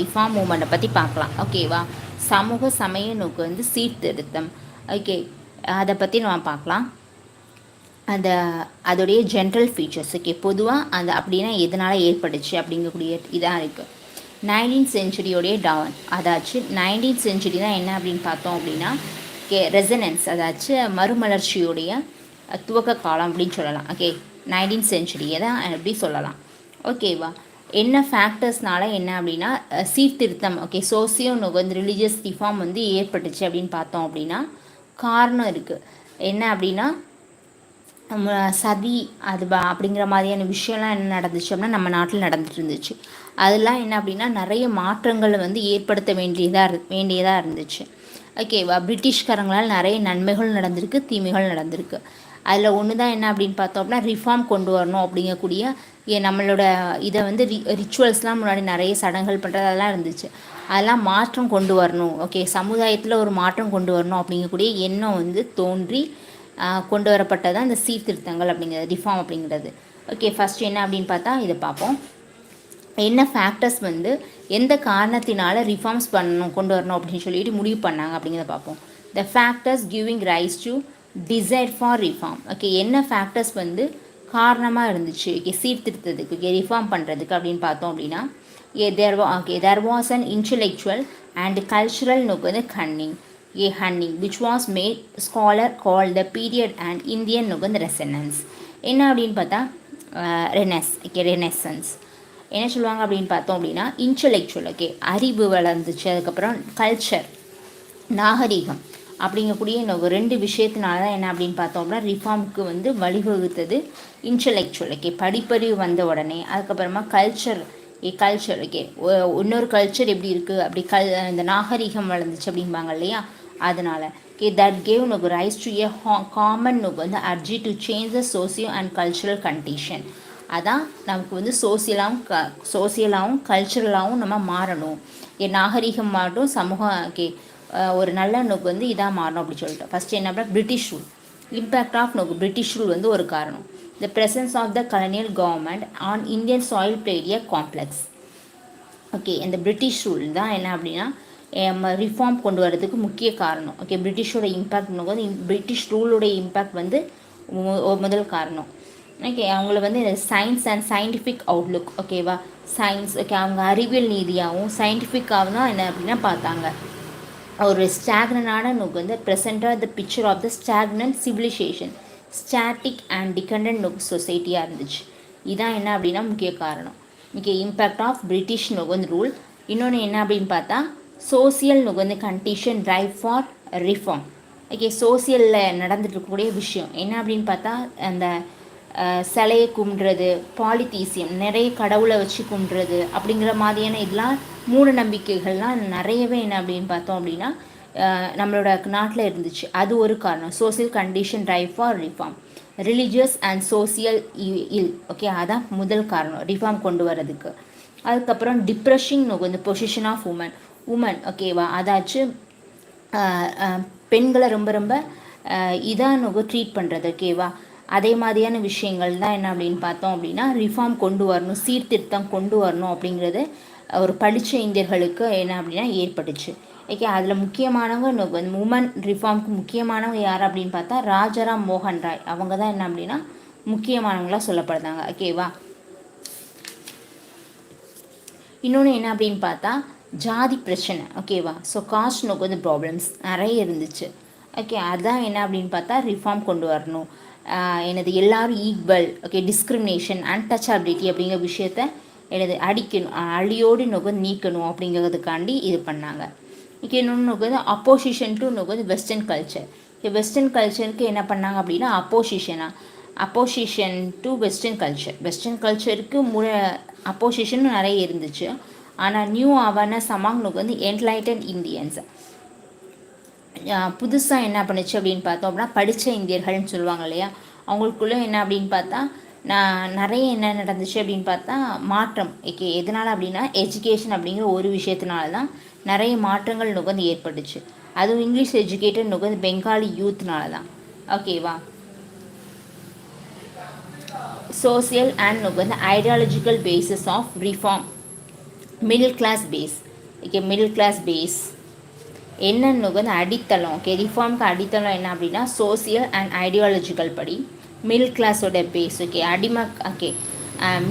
Reform மூமெண்ட்டை பற்றி பார்க்கலாம். ஓகேவா? சமூக சமய நோக்கு வந்து சீர்திருத்தம். ஓகே, அதை பற்றி நம்ம பார்க்கலாம். அதோடைய ஜென்ரல் ஃபீச்சர்ஸ். ஓகே, பொதுவாக அந்த அப்படின்னா எதனால் ஏற்பட்டுச்சு அப்படிங்கக்கூடிய இதாக இருக்குது. 19th செஞ்சுரியோடைய டவுன், அதாச்சும் 19th செஞ்சுரி தான் என்ன அப்படின்னு பார்த்தோம் அப்படின்னா ரெசனன்ஸ், அதாச்சும் மறுமலர்ச்சியோடைய துவக்க காலம் அப்படின்னு சொல்லலாம். ஓகே, 19th செஞ்சுரியை தான் எப்படி சொல்லலாம். ஓகேவா? என்ன ஃபேக்டர்ஸ்னால என்ன அப்படின்னா சீர்திருத்தம், ஓகே, சோசியோ வந்து ரிலீஜியஸ் ரிஃபார்ம் வந்து ஏற்பட்டுச்சு அப்படின்னு பார்த்தோம் அப்படின்னா காரணம் இருக்குது. என்ன அப்படின்னா சதி அது அப்படிங்கிற மாதிரியான விஷயம்லாம் என்ன நடந்துச்சு அப்படின்னா நம்ம நாட்டில் நடந்துட்டு இருந்துச்சு. அதெல்லாம் என்ன அப்படின்னா நிறைய மாற்றங்களை வந்து ஏற்படுத்த வேண்டியதாக இருந்துச்சு. ஓகேவா? பிரிட்டிஷ்காரங்களால் நிறைய நன்மைகள் நடந்திருக்கு, தீமைகள் நடந்திருக்கு. அதில் ஒன்று தான் என்ன அப்படின்னு பார்த்தோம் அப்படின்னா ரிஃபார்ம் கொண்டு வரணும் அப்படிங்கக்கூடிய நம்மளோட இதை வந்து ரிச்சுவல்ஸ்லாம் முன்னாடி நிறைய சடங்குகள் பண்ணுறதெல்லாம் இருந்துச்சு. அதெல்லாம் மாற்றம் கொண்டு வரணும். ஓகே, சமுதாயத்தில் ஒரு மாற்றம் கொண்டு வரணும் அப்படிங்கக்கூடிய எண்ணம் வந்து தோன்றி கொண்டு வரப்பட்டது தான் இந்த சீர்திருத்தங்கள் அப்படிங்கிறது, ரிஃபார்ம் அப்படிங்கிறது. ஓகே, ஃபஸ்ட் என்ன அப்படின்னு பார்த்தா இதை பார்ப்போம். என்ன ஃபேக்டர்ஸ் வந்து எந்த காரணத்தினால ரிஃபார்ம்ஸ் கொண்டு வரணும் அப்படின்னு சொல்லிட்டு முடிவு பண்ணாங்க அப்படிங்கிறத பார்ப்போம். The factors giving rise to desire for reform. Okay, என்ன ஃபேக்டர்ஸ் வந்து காரணமாக இருந்துச்சு ஓகே சீர்திருத்தத்துக்கு, ஓகே ரிஃபார்ம் பண்ணுறதுக்கு அப்படின்னு பார்த்தோம் அப்படின்னா there was an intellectual and cultural நோக்கு வந்து ஹன்னிங் which was made scholar called the period and Indian நோக்கு வந்து ரெசனன்ஸ். என்ன அப்படின்னு பார்த்தா ரெனெசன்ஸ் என்ன சொல்லுவாங்க அப்படின்னு பார்த்தோம் அப்படின்னா இன்டலெக்சுவல், ஓகே அறிவு வளர்ந்துச்சு. அதுக்கப்புறம் கல்ச்சர், நாகரிகம் அப்படிங்கக்கூடிய இன்னும் ரெண்டு விஷயத்தினால தான் என்ன அப்படின்னு பார்த்தோம் அப்படின்னா ரிஃபார்முக்கு வந்து வழிவகுத்தது இன்டலெக்சுவல், ஓகே படிப்பறிவு வந்த உடனே. அதுக்கப்புறமா கல்ச்சர், ஓகே இன்னொரு கல்ச்சர் எப்படி இருக்குது அப்படி இந்த நாகரிகம் வளர்ந்துச்சு அப்படிம்பாங்க இல்லையா, அதனால் ஓகே தட் கேவ் நோக்கு ரைஸ் டு ஏ காமன் நோக்கு வந்து urge to change the socio and cultural condition. அதான் நமக்கு வந்து சோசியலாகவும் கல்ச்சுரலாகவும் நம்ம மாறணும். நாகரிகம் மாறட்டும், சமூகம் ஓகே ஒரு நல்ல நோக்கு வந்து இதாக மாறணும் அப்படின்னு சொல்லிட்டு. ஃபஸ்ட்டு என்ன அப்படின்னா பிரிட்டிஷ் ரூல், இம்பேக்ட் ஆஃப் நோக்கு பிரிட்டிஷ் ரூல் வந்து ஒரு காரணம். The presence of the colonial government on Indian soil played a complex. Okay, இந்த பிரிட்டிஷ் ரூல் தான் என்ன அப்படின்னா ரிஃபார்ம் கொண்டு வரதுக்கு முக்கிய காரணம். ஓகே, பிரிட்டிஷோட இம்பேக்ட் வந்து பிரிட்டிஷ் ரூலோடைய இம்பேக்ட் வந்து முதல் காரணம். ஓகே, அவங்கள வந்து சயின்ஸ் அண்ட் சயின்டிஃபிக் அவுட்லுக், ஓகேவா சயின்ஸ், ஓகே அவங்க அறிவியல் நீதியாகவும் சயின்டிஃபிக்காகவும் தான் என்ன அப்படின்னா பார்த்தாங்க. ஒரு ஸ்டாக்னனான நோக்கு வந்து ப்ரெசென்டாக the picture of the stagnant civilisation, static and dependent நோக்கு சொசைட்டியாக இருந்துச்சு. இதான் என்ன அப்படின்னா முக்கிய காரணம். ஓகே, இம்பேக்ட் ஆஃப் பிரிட்டிஷ் நோக்கு வந்து ரூல். இன்னொன்று என்ன அப்படின்னு பார்த்தா சோசியல் நோக்கு வந்து condition drive for reform. Okay, சோசியலில் நடந்துட்டு இருக்கக்கூடிய விஷயம் என்ன அப்படின்னு பார்த்தா அந்த சிலையை கும்பிட்றது, பாலித்தீசியம் நிறைய கடவுளை வச்சு கும்பிட்றது அப்படிங்கிற மாதிரியான இதெல்லாம் மூட நம்பிக்கைகள்லாம் நிறையவே என்ன அப்படின்னு பார்த்தோம் அப்படின்னா நம்மளோட நாட்டில் இருந்துச்சு. அது ஒரு காரணம். Social condition drive for reform. Religious and social இல், ஓகே அதான் முதல் காரணம் ரிஃபார்ம் கொண்டு வரதுக்கு. அதுக்கப்புறம் டிப்ரெஷிங் நோக்கு இந்த பொசிஷன் ஆஃப் உமன், ஓகேவா அதாச்சும் பெண்களை ரொம்ப ரொம்ப இதாக நோக்கு ட்ரீட் பண்ணுறது, ஓகேவா அதே மாதிரியான விஷயங்கள் தான் என்ன அப்படின்னு பார்த்தோம் அப்படின்னா ரிஃபார்ம் கொண்டு வரணும், சீர்திருத்தம் கொண்டு வரணும் அப்படிங்கிறது ஒரு படித்த இந்தியர்களுக்கு என்ன அப்படின்னா ஏற்பட்டுச்சு. ஓகே, அதில் முக்கியமானவங்க உமன் ரிஃபார்முக்கு முக்கியமானவங்க யார் அப்படின்னு பார்த்தா ராஜாராம் மோகன் ராய். அவங்க தான் என்ன அப்படின்னா முக்கியமானவங்களாக சொல்லப்படுறாங்க. ஓகேவா, இன்னொன்று என்ன அப்படின்னு பார்த்தா ஜாதி பிரச்சனை, ஓகேவா ஸோ காஸ்ட் நோக்கு வந்து ப்ராப்ளம்ஸ் நிறைய இருந்துச்சு. ஓகே, அதுதான் என்ன அப்படின்னு பார்த்தா ரிஃபார்ம் கொண்டு வரணும். எனது எல்லாரும் ஈக்குவல், ஓகே டிஸ்கிரிமினேஷன் அன்டச்சபிலிட்டி அப்படிங்கிற விஷயத்த எனது அழியோடு நோக்கு நீக்கணும் அப்படிங்கிறதுக்காண்டி இது பண்ணாங்க. ஓகே, இன்னொன்று நோக்கு வந்து அப்போசிஷன் டு நோக்கு வந்து வெஸ்டர்ன் கல்ச்சர். வெஸ்டர்ன் கல்ச்சருக்கு என்ன பண்ணாங்க அப்படின்னா அப்போசிஷன் டு வெஸ்டர்ன் கல்ச்சருக்கு அப்போசிஷன் நிறைய இருந்துச்சு. ஆனால் நியூ அவேர்னஸ் அமாங் நோக்கு வந்து என்லைட்டன் இந்தியன்ஸ் புதுசாக என்ன பண்ணுச்சு அப்படின்னு பார்த்தோம் அப்படின்னா படித்த இந்தியர்கள்னு சொல்லுவாங்க இல்லையா, அவங்களுக்குள்ளே என்ன அப்படின்னு பார்த்தா நிறைய என்ன நடந்துச்சு அப்படின்னு பார்த்தா மாற்றம். ஓகே, எதனால் அப்படின்னா எஜுகேஷன் அப்படிங்கிற ஒரு விஷயத்தினால தான் நிறைய மாற்றங்கள் நுகர்ந்து ஏற்பட்டுச்சு. அதுவும் இங்கிலீஷ் எஜுகேட்டட் நுகர்ந்து பெங்காலி யூத்னால தான். ஓகேவா, சோசியல் அண்ட் நுகர்ந்து ideological basis of reform middle class base. Okay, middle class base என்னன்னு வந்து அடித்தளம். ஓகே, ரிஃபார்முக்கு அடித்தளம் என்ன அப்படின்னா சோசியல் அண்ட் ஐடியாலஜிக்கல் படி மிடில் கிளாஸோட பேஸ். ஓகே, ஓகே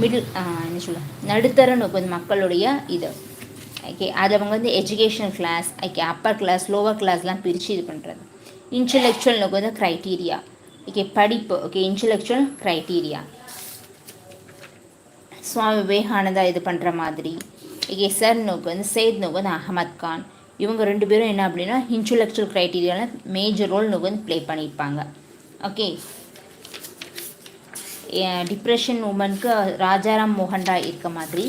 மிடில் என்ன சொல்ல நடுத்தர வந்து மக்களுடைய இது. ஓகே, அது அவங்க வந்து educational class, okay upper class lower கிளாஸ்லாம் பிரித்து இது பண்ணுறது. இன்டலெக்சுவல் வந்து க்ரைட்டீரியா. ஓகே, படிப்பு. Okay, intellectual criteria Swami Vivekananda இது பண்ணுற மாதிரி. ஓகே, சர் வந்து சையத் வந்து அகமத் கான், இவங்க 2 பேரும் என்ன அப்படின்னா இன்டலெக்சுவல் க்ரைட்டீரியாவில் மேஜர் ரோல் வந்து ப்ளே பண்ணியிருப்பாங்க. ஓகே, டிப்ரெஷன் உமனுக்கு ராஜாராம் மோகன் ராய் இருக்க மாதிரி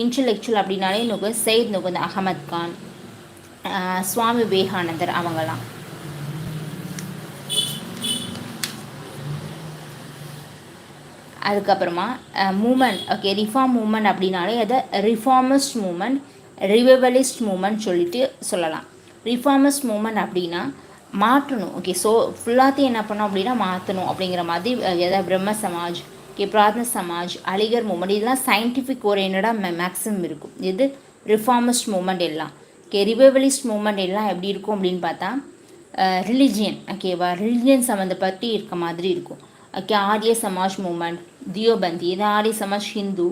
இன்டலெக்சுவல் அப்படின்னாலே சையத் வந்து அகமத் கான், சுவாமி விவேகானந்தர் அவங்களாம். அதுக்கப்புறமா மூமெண்ட். ஓகே, ரிஃபார்ம் மூமெண்ட் அப்படின்னாலே அதை ரிஃபார்மிஸ்ட் மூமெண்ட், ரிவைவலிஸ்ட் மூமெண்ட் சொல்லிட்டு சொல்லலாம். ரிஃபார்மிஸ்ட் மூமெண்ட் அப்படின்னா மாற்றணும். ஓகே, ஸோ ஃபுல்லாத்தையும் என்ன பண்ணோம் அப்படின்னா மாற்றணும் அப்படிங்கிற மாதிரி. எதாவது பிரம்ம சமாஜ், ஓகே பிரார்த்தன சமாஜ், அலிகர் மூமெண்ட், இதெல்லாம் சயின்டிஃபிக் ஓரியன்டாக மேக்ஸிமம் இருக்கும். இது ரிஃபார்மிஸ்ட் மூமெண்ட் எல்லாம். ஓகே, ரிவைவலிஸ்ட் மூமெண்ட் எல்லாம் எப்படி இருக்கும் அப்படின்னு பார்த்தா ரிலிஜியன். ஓகேவா, ரிலிஜியன் சம்மந்தப்பட்டு இருக்க மாதிரி இருக்கும். ஓகே, ஆரிய சமாஜ் மூமெண்ட், தியோபந்த், இது ஆரிய சமாஜ் ஹிந்து,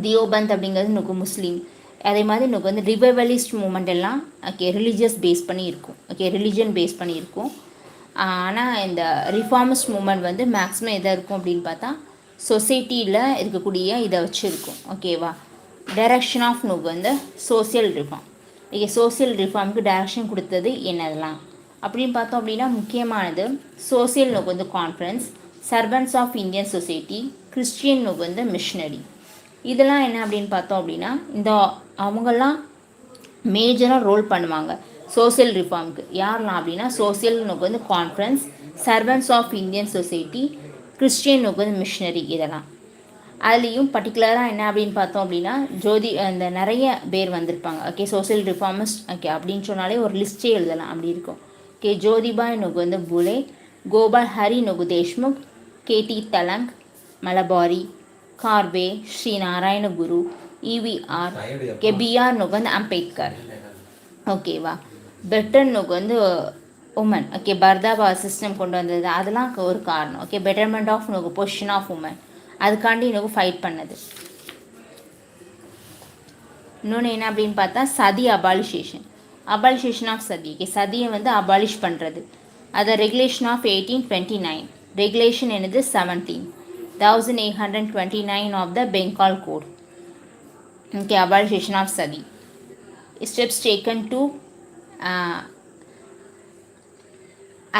தியோபந்த் அப்படிங்கிறது எனக்கு முஸ்லீம். அதே மாதிரி எனக்கு வந்து ரிவைவலிஸ்ட் மூமெண்ட் எல்லாம் ஓகே ரிலீஜியஸ் பேஸ் பண்ணி இருக்கும். ஓகே, ரிலிஜியன் பேஸ் பண்ணி இருக்கும். ஆனால் இந்த ரிஃபார்மிஸ்ட் மூமெண்ட் வந்து மேக்ஸிமம் எதாக இருக்கும் அப்படின்னு பார்த்தா சொசைட்டியில் இருக்கக்கூடிய இதை வச்சு இருக்கும். ஓகேவா, டைரக்ஷன் ஆஃப் நோக்கு வந்து சோசியல் ரிஃபார்ம். ஓகே, சோசியல் ரிஃபார்முக்கு டைரக்ஷன் கொடுத்தது என்னதெல்லாம் அப்படின்னு பார்த்தோம் அப்படின்னா முக்கியமானது சோசியல் நோக்கு வந்து conference, servants of Indian society, Christian நோக்கு வந்து மிஷனரி. இதெல்லாம் என்ன அப்படின்னு பார்த்தோம் அப்படின்னா இந்த அவங்கெல்லாம் மேஜராக ரோல் பண்ணுவாங்க சோசியல் ரிஃபார்முக்கு. யாரெல்லாம் அப்படின்னா சோசியல் நோக்கு வந்து conference, servants of Indian society, Christian நோக்கு வந்து மிஷனரி. இதெல்லாம் அதுலேயும் பர்டிகுலராக என்ன அப்படின்னு பார்த்தோம் அப்படின்னா இந்த நிறைய பேர் வந்திருப்பாங்க. ஓகே, சோசியல் ரிஃபார்மிஸ்ட் ஓகே அப்படின்னு சொன்னாலே ஒரு லிஸ்ட்டே எழுதலாம் அப்படி இருக்கும். ஓகே, ஜோதிபாய் நோக்கு வந்து புலே, கோபால் ஹரி நோகு தேஷ்முக், கேடி தலங், மலபாரி, கார்வே, ஸ்ரீ நாராயண குரு, இவிஆர், ஓகே பிஆர் நோக்கு வந்து அம்பேத்கர். ஓகேவா, பெட்டர் நோக்கு வந்து உமன். ஓகே, பர்தாபா சிஸ்டம் கொண்டு வந்தது அதெல்லாம் ஒரு காரணம். ஓகே, பெட்டர்மெண்ட் ஆஃப் நோக்கு பொசிஷன் ஆஃப் உமன், அதுக்காண்டி நோக்கு ஃபைட் பண்ணது. இன்னொன்று என்ன அப்படின்னு பார்த்தா சதி அபாலிஷேஷன், அபாலிஷேஷன் ஆஃப் சதி. ஓகே, சதியை வந்து அபாலிஷ் பண்ணுறது. அது ரெகுலேஷன் ஆஃப் 1829, ரெகுலேஷன் என்னது 17,829 of the Bengal code. Okay, abolition of sati. Steps taken to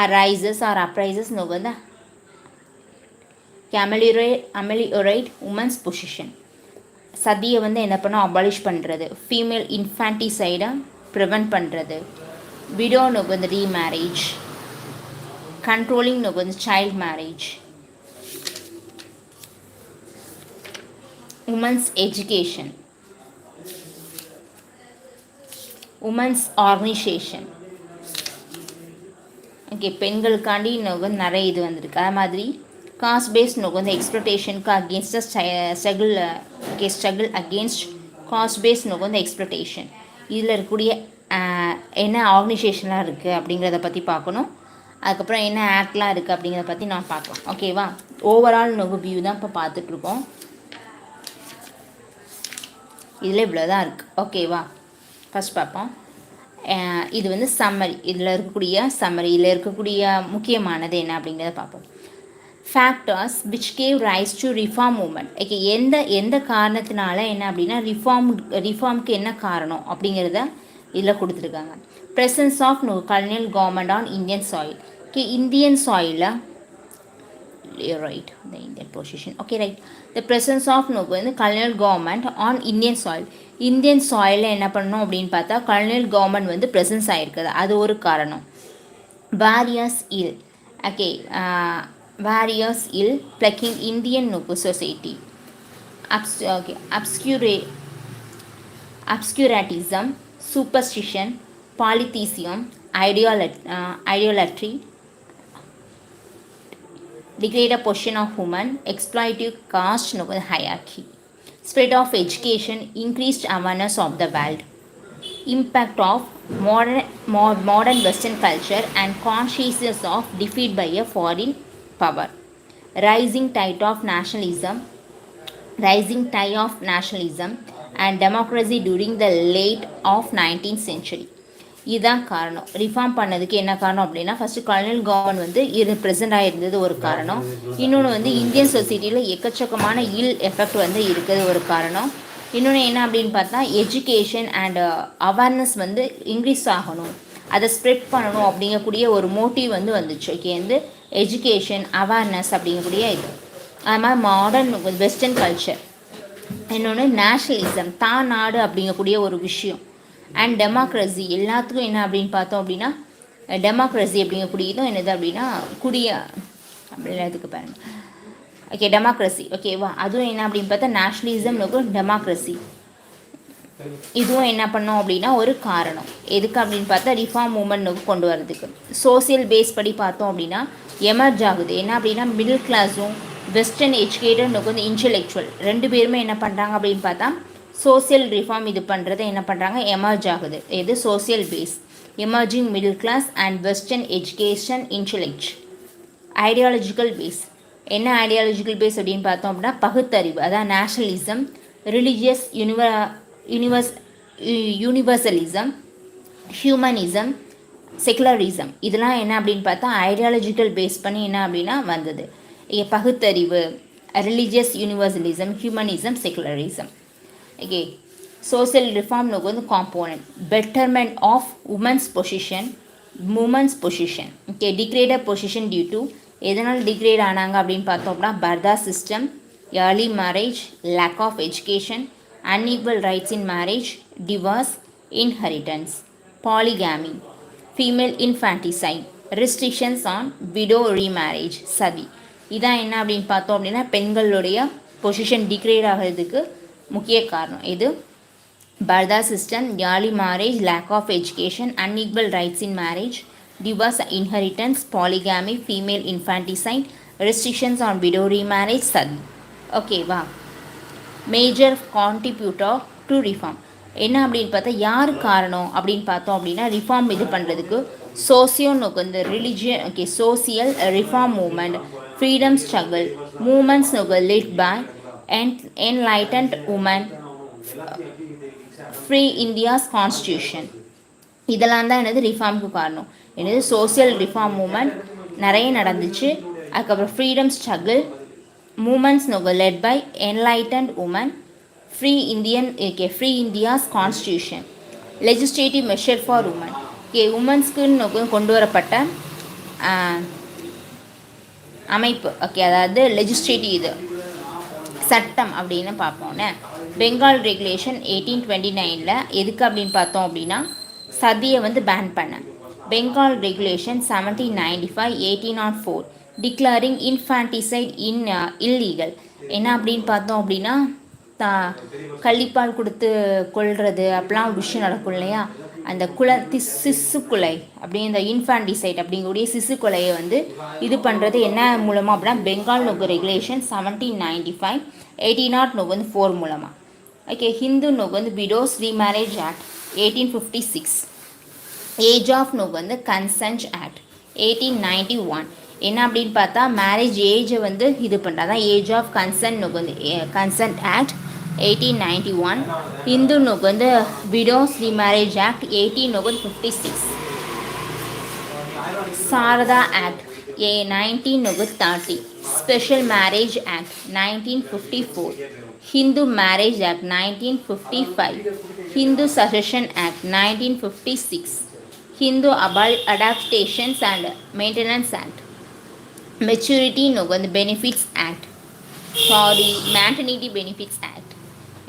arises or uprises நோக்கு வந்து அமெலியோரேட் உமன்ஸ் பொசிஷன். சதியை வந்து என்ன பண்ணோம் அபாலிஷ் பண்ணுறது, ஃபீமேல் இன்ஃபான்டிசைடை ப்ரிவெண்ட் பண்ணுறது, விடோனுக்கு வந்து ரீமேரேஜ், கண்ட்ரோலிங்னுக்கு வந்து child marriage, women's education, women's organisation. Okay, பெண்களுக்காண்டி இன்னும் வந்து நிறைய இது வந்திருக்கு. அது மாதிரி காஸ்ட் பேஸ்ட் நோக்கு வந்து எக்ஸ்ப்ளோட்டேஷனுக்கு against struggle. Okay, struggle against caste based நோக்கு வந்து எக்ஸ்ப்ளோட்டேஷன். இதில் இருக்கக்கூடிய என்ன ஆர்கனைசேஷன்லாம் இருக்குது அப்படிங்கிறத பற்றி பார்க்கணும். அதுக்கப்புறம் என்ன ஆக்ட்லாம் இருக்குது அப்படிங்கிறத பற்றி நான் பார்க்கலாம். ஓகேவா, ஓவரால் நோக்கு வியூ தான் இப்போ பார்த்துட்ருக்கோம். இதில் இவ்வளோ தான் இருக்குது. ஓகேவா, ஃபஸ்ட் பார்ப்போம். இது வந்து சம்மரி. இதில் இருக்கக்கூடிய முக்கியமானது என்ன அப்படிங்கிறத பார்ப்போம். Factors which gave rise to reform movement. Okay, எந்த காரணத்தினால என்ன அப்படின்னா ரிஃபார்முக்கு என்ன காரணம் அப்படிங்கிறத இதில் கொடுத்துருக்காங்க. Presence of colonial government on Indian soil. Okay, Indian சாயிலில் right the Indian position. Okay right, the presence of வந்து colonial government on Indian soil. Indian சாயிலில் என்ன பண்ணணும் அப்படின்னு பார்த்தா கலோனியல் கவர்மெண்ட் வந்து ப்ரெசன்ஸ் ஆகிருக்குது, அது ஒரு காரணம். Various ill. Okay, various ill plaguing Indian society. Obscurantism, superstition, polytheism, idolatry, degrade a position of women, exploitative caste hierarchy. spread of education, increased awareness of the world, impact of modern Western culture and consciousness of defeat by a foreign power, rising tide of nationalism, rising tide of nationalism and democracy during the late of 19th century. இதுதான் காரணம். Reform பண்ணதுக்கு என்ன காரணம் அப்படின்னா, first colonial government வந்து present ஆகிருந்தது ஒரு காரணம். இன்னொன்று வந்து இந்தியன் சொசைட்டியில் எக்கச்சக்கமான இல் எஃபெக்ட் வந்து இருக்கிறது ஒரு காரணம். இன்னொன்று என்ன அப்படின்னு பார்த்தா, எஜுகேஷன் அண்ட் அவேர்னஸ் வந்து இன்க்ரீஸ் ஆகணும், அதை ஸ்ப்ரெட் பண்ணணும் அப்படிங்கக்கூடிய ஒரு மோட்டிவ் வந்து வந்துச்சு. ஓகே, வந்து எஜுகேஷன் அவேர்னஸ் அப்படிங்கக்கூடிய இது. அது மாதிரி மாடர்ன் வெஸ்டர்ன் கல்ச்சர். இன்னொன்று நேஷ்னலிசம், தான் நாடு அப்படிங்கக்கூடிய ஒரு விஷயம். அண்ட் டெமோக்ரஸி, எல்லாத்துக்கும் என்ன அப்படின்னு பார்த்தோம் அப்படின்னா, டெமோக்ரஸி அப்படிங்கக்கூடியதும் என்னது அப்படின்னா அப்படி எல்லாத்துக்கு பாருங்க. Okay, democracy. ஓகேவா, அதுவும் என்ன அப்படின்னு பார்த்தா நேஷ்னலிசம், டெமோக்ரஸி, இதுவும் என்ன பண்ணோம் அப்படின்னா ஒரு காரணம். எதுக்கு அப்படின்னு பார்த்தா ரிஃபார்ம் மூமெண்ட் கொண்டு வரதுக்கு. சோசியல் பேஸ் படி பார்த்தோம் அப்படின்னா எமர்ஜ் ஆகுது. என்ன அப்படின்னா மிடில் கிளாஸும் வெஸ்டர்ன் எஜுகேட்டட் வந்து இன்டெலெக்சுவல் ரெண்டு பேருமே என்ன பண்ணுறாங்க அப்படின்னு பார்த்தா சோசியல் ரிஃபார்ம் இது பண்ணுறதை என்ன பண்ணுறாங்க, எமர்ஜ் ஆகுது. எது social base, emerging middle class and western education intellect. Ideological base, என்ன ஐடியாலஜிக்கல் பேஸ் அப்படின்னு பார்த்தோம் அப்படின்னா பகுத்தறிவு, அதான் nationalism, religious universalism, humanism, secularism, இதெல்லாம் என்ன அப்படின்னு பார்த்தா ஐடியாலஜிக்கல் பேஸ் பண்ணி என்ன அப்படின்னா வந்தது. பகுத்தறிவு, religious universalism, humanism, secularism. Okay, social reform வந்து component. Betterment of women's position, okay, degraded position due to, எதனால் டிக்ரேட் ஆனாங்க அப்படின்னு பார்த்தோம்னா purdah system, early marriage, lack of education, unequal rights in marriage, divorce, inheritance, polygamy, female infanticide, restrictions on widow remarriage, sati. இதான் என்ன அப்படின்னு பார்த்தோம் அப்படின்னா பெண்களுடைய பொசிஷன் டிக்ரேட் ஆகிறதுக்கு முக்கிய காரணம். இது purdah system, early marriage, lack of education, unequal rights in marriage, divorce, inheritance, polygamy, female infanticide, restrictions on widow remarriage, sati. ஓகேவா, மேஜர் கான்ட்ரிபியூட்டர் டு ரிஃபார்ம் என்ன அப்படின்னு பார்த்தா யார் காரணம் அப்படின்னு பார்த்தோம் அப்படின்னா ரிஃபார்ம் இது பண்ணுறதுக்கு சோசியோனுக்கு வந்து religion, okay, social reform movement, freedom struggle movements led by enlightened women, free India's constitution, இதெல்லாம் தான் என்னது ரிஃபார்முக்கு காரணம். என்னது சோசியல் ரிஃபார்ம் மூமெண்ட் நிறைய நடந்துச்சு. அதுக்கப்புறம் freedom struggle movements led by enlightened women, free India's constitution, legislative measure for women, உமன்ஸ்க்கு கொண்டு வரப்பட்ட அமைப்பு. ஓகே, அதாவது லெஜிஸ்லேட்டிவ் இது சட்டம் அப்படின்னு பார்ப்போன்னே. பெங்கால் ரெகுலேஷன் 1829 எதுக்கு அப்படின்னு பார்த்தோம் அப்படின்னா சதியை வந்து பேன் பண்ண. Bengal regulation 1795 1804 declaring infanticide illegal. என்ன அப்படின்னு பார்த்தோம் அப்படின்னா கள்ளிப்பால் கொடுத்து கொள்வது அப்படிலாம் ஒரு விஷயம் நடக்கும் இல்லையா, அந்த சிசு கொலை அப்படி இந்த இன்ஃபான்டிசைட் அப்படிங்கக்கூடிய சிசு கொலையை வந்து இது பண்ணுறது என்ன மூலமாக அப்படின்னா பெங்கால் ரெகுலேஷன் 1795 1804 மூலமாக. ஓகே, ஹிந்து வந்து widows remarriage act 1856, age of வந்து கன்சென்ட் ஆக்ட் 1891. என்ன அப்படின்னு பார்த்தா மேரேஜ் ஏஜை வந்து இது பண்ணுறது தான் ஏஜ் ஆஃப் கன்சென்ட் வந்து கன்சென்ட் ஆக்ட் 1891. ஹிந்து வந்து widows remarriage act 1856. Sarda act 1930. Special marriage act 1954. Hindu marriage act 1955. Hindu succession act 1956. Hindu adoptions and maintenance act. Maturity வந்து benefits act, maternity benefits act.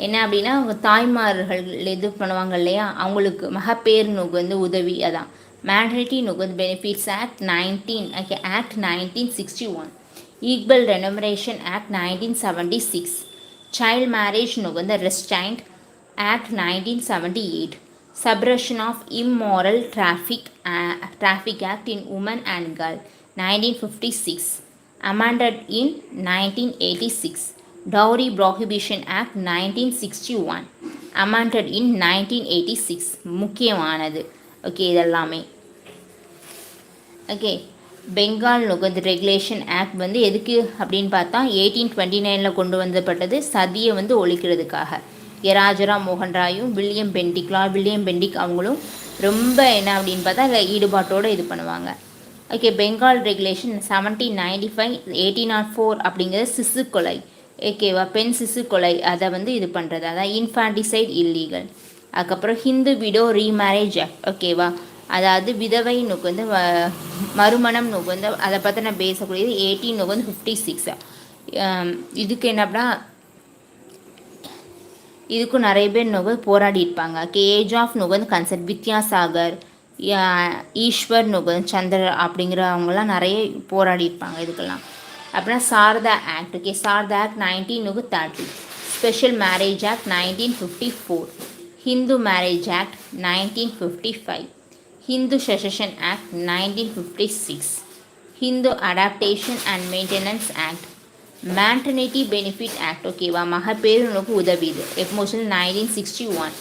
என்ன அப்படின்னா அவங்க தாய்மார்கள் இது பண்ணுவாங்க இல்லையா, அவங்களுக்கு மகப்பேறுனுக்கு வந்து உதவி, அதான் மேட்டர்னிட்டி வந்து benefits act 1961. Equal remuneration act 1976. Child marriage வந்து restraint act 1978. Suppression of immoral traffic act in women and girl 1956, amended in 1986. Dowry Prohibition Act 1961 amended in 1986 முக்கியமானது. ஓகே, இதெல்லாமே ஓகே. பெங்கால் நுகர்ந்து ரெகுலேஷன் ஆக்ட் வந்து எதுக்கு அப்படின்னு பார்த்தா 1829 கொண்டு வந்தப்பட்டது, சதியை வந்து ஒழிக்கிறதுக்காக. ராஜாராம் மோகன் ராயும் வில்லியம் பெண்டிக் அவங்களும் ரொம்ப என்ன அப்படின்னு பார்த்தா அதில் ஈடுபாட்டோடு இது பண்ணுவாங்க. ஓகே, பெங்கால் ரெகுலேஷன் 1795 1804 அப்படிங்கிறது சிசு கொலை. ஓகேவா, பெண் சிசு கொலை அதை வந்து இது பண்ணுறது, அதான் இன்ஃபான்டிசைட் இல்லீகல். அதுக்கப்புறம் ஹிந்து விடோ ரீமேரேஜ் ஆக்ட். ஓகேவா, அதாவது விதவை நுகர்ந்து மறுமணம் நுகர்ந்து அதை பற்றி நான் பேசக்கூடியது 1856. இதுக்கு என்னப்பா, இதுக்கும் நிறைய பேர் நுகர்ந்து போராடி இருப்பாங்க. ஏஜ் ஆஃப் நுகர்ந்து கன்செப்ட் வித்யாசாகர், ஈஸ்வர் நுகர்ந்து சந்திர அப்படிங்கிறவங்களாம் நிறைய போராடி இருப்பாங்க இதுக்கெல்லாம். அப்படின்னா Sarda act. Okay, Sarda act 1930. Special marriage act 1954. Hindu marriage act 1955. Hindu Secession Act 1956, Hindu Adaptation and Maintenance Act, Maternity Benefit Act. ஓகேவா, மகப்பேறுனுக்கு உதவி இது எக்மோஷன் 1961.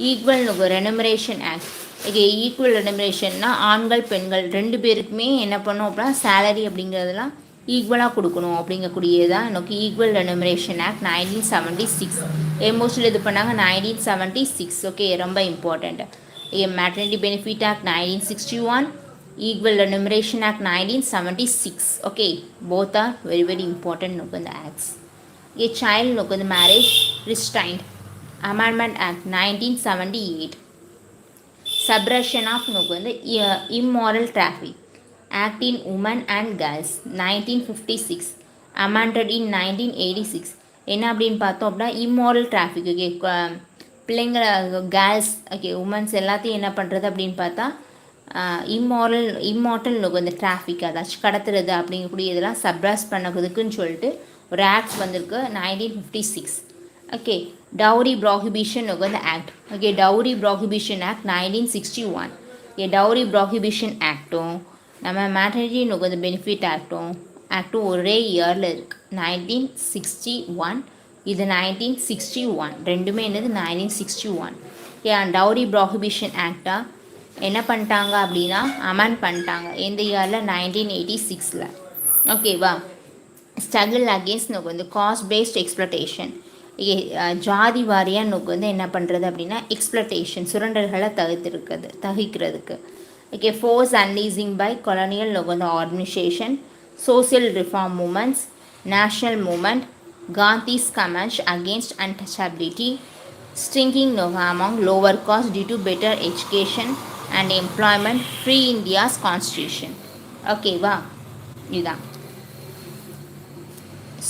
Equal remuneration act. Okay, equal ரெனுமரேஷன்னா ஆண்கள் பெண்கள் ரெண்டு பேருக்குமே என்ன பண்ணோம் அப்படின்னா சேலரி அப்படிங்கிறதுலாம் ஈக்குவலாக கொடுக்கணும் அப்படிங்கக்கூடியதான் எனக்கு ஈக்குவல் ரெனுமரேஷன் ஆக்ட் 1976. எமோஷனல் இது பண்ணாங்க 1976. ஓகே, ரொம்ப important. Maternity Benefit Act 1961, Equal Remuneration Act 1976. Okay, both are very very important the acts. A child the marriage restraint Amendment Act 1978. Suppression of the immoral traffic Act in Women and Girls 1956, amended in 1986. என்ன அப்படின்னு பார்த்தோம் அப்படின்னா immoral traffic. Okay, பிள்ளைங்க girls okay women's எல்லாத்தையும் என்ன பண்ணுறது அப்படின்னு பார்த்தா இம்மார்டல் இந்த டிராஃபிக் அதாச்சும் கடத்துறது அப்படிங்கக்கூடிய இதெல்லாம் சப்ராஸ் பண்ணதுக்குன்னு சொல்லிட்டு ஒரு ஆக்ட் வந்திருக்கு 1956. ஓகே, டவுரி ப்ராஹிபிஷன் இந்த act. Okay, dowry prohibition act 1961. Okay, dowry prohibition ஆக்டும் நம்ம மேட்டர்னிட்டி இந்த பெனிஃபிட் ஆக்டும் ஒரே இயரில் இருக்குது 1961. இது 1961, ரெண்டுமே என்னது 1961. ஏன் டவுரி ப்ராஹிபிஷன் ஆக்டா என்ன பண்ணிட்டாங்க அப்படின்னா அமெண்ட் பண்ணிட்டாங்க எந்த இயரில் 1986. ஓகேவா, ஸ்ட்ரகிள் அகேன்ஸ்ட் வந்து காஸ்ட் பேஸ்ட் எக்ஸ்ப்ளட்டேஷன். ஜாதி வாரியாக நோக்கு வந்து என்ன பண்ணுறது அப்படின்னா எக்ஸ்ப்ளட்டேஷன் சுரண்டல்களை தவிர்க்கிறதுக்கு. Okay, force unleashing by colonial வந்து organisation, social reform movements, national movement, Gandhi's comments against untouchability, stinking among lower caste due to better education and employment, free India's constitution. Okay, வா இதுதான்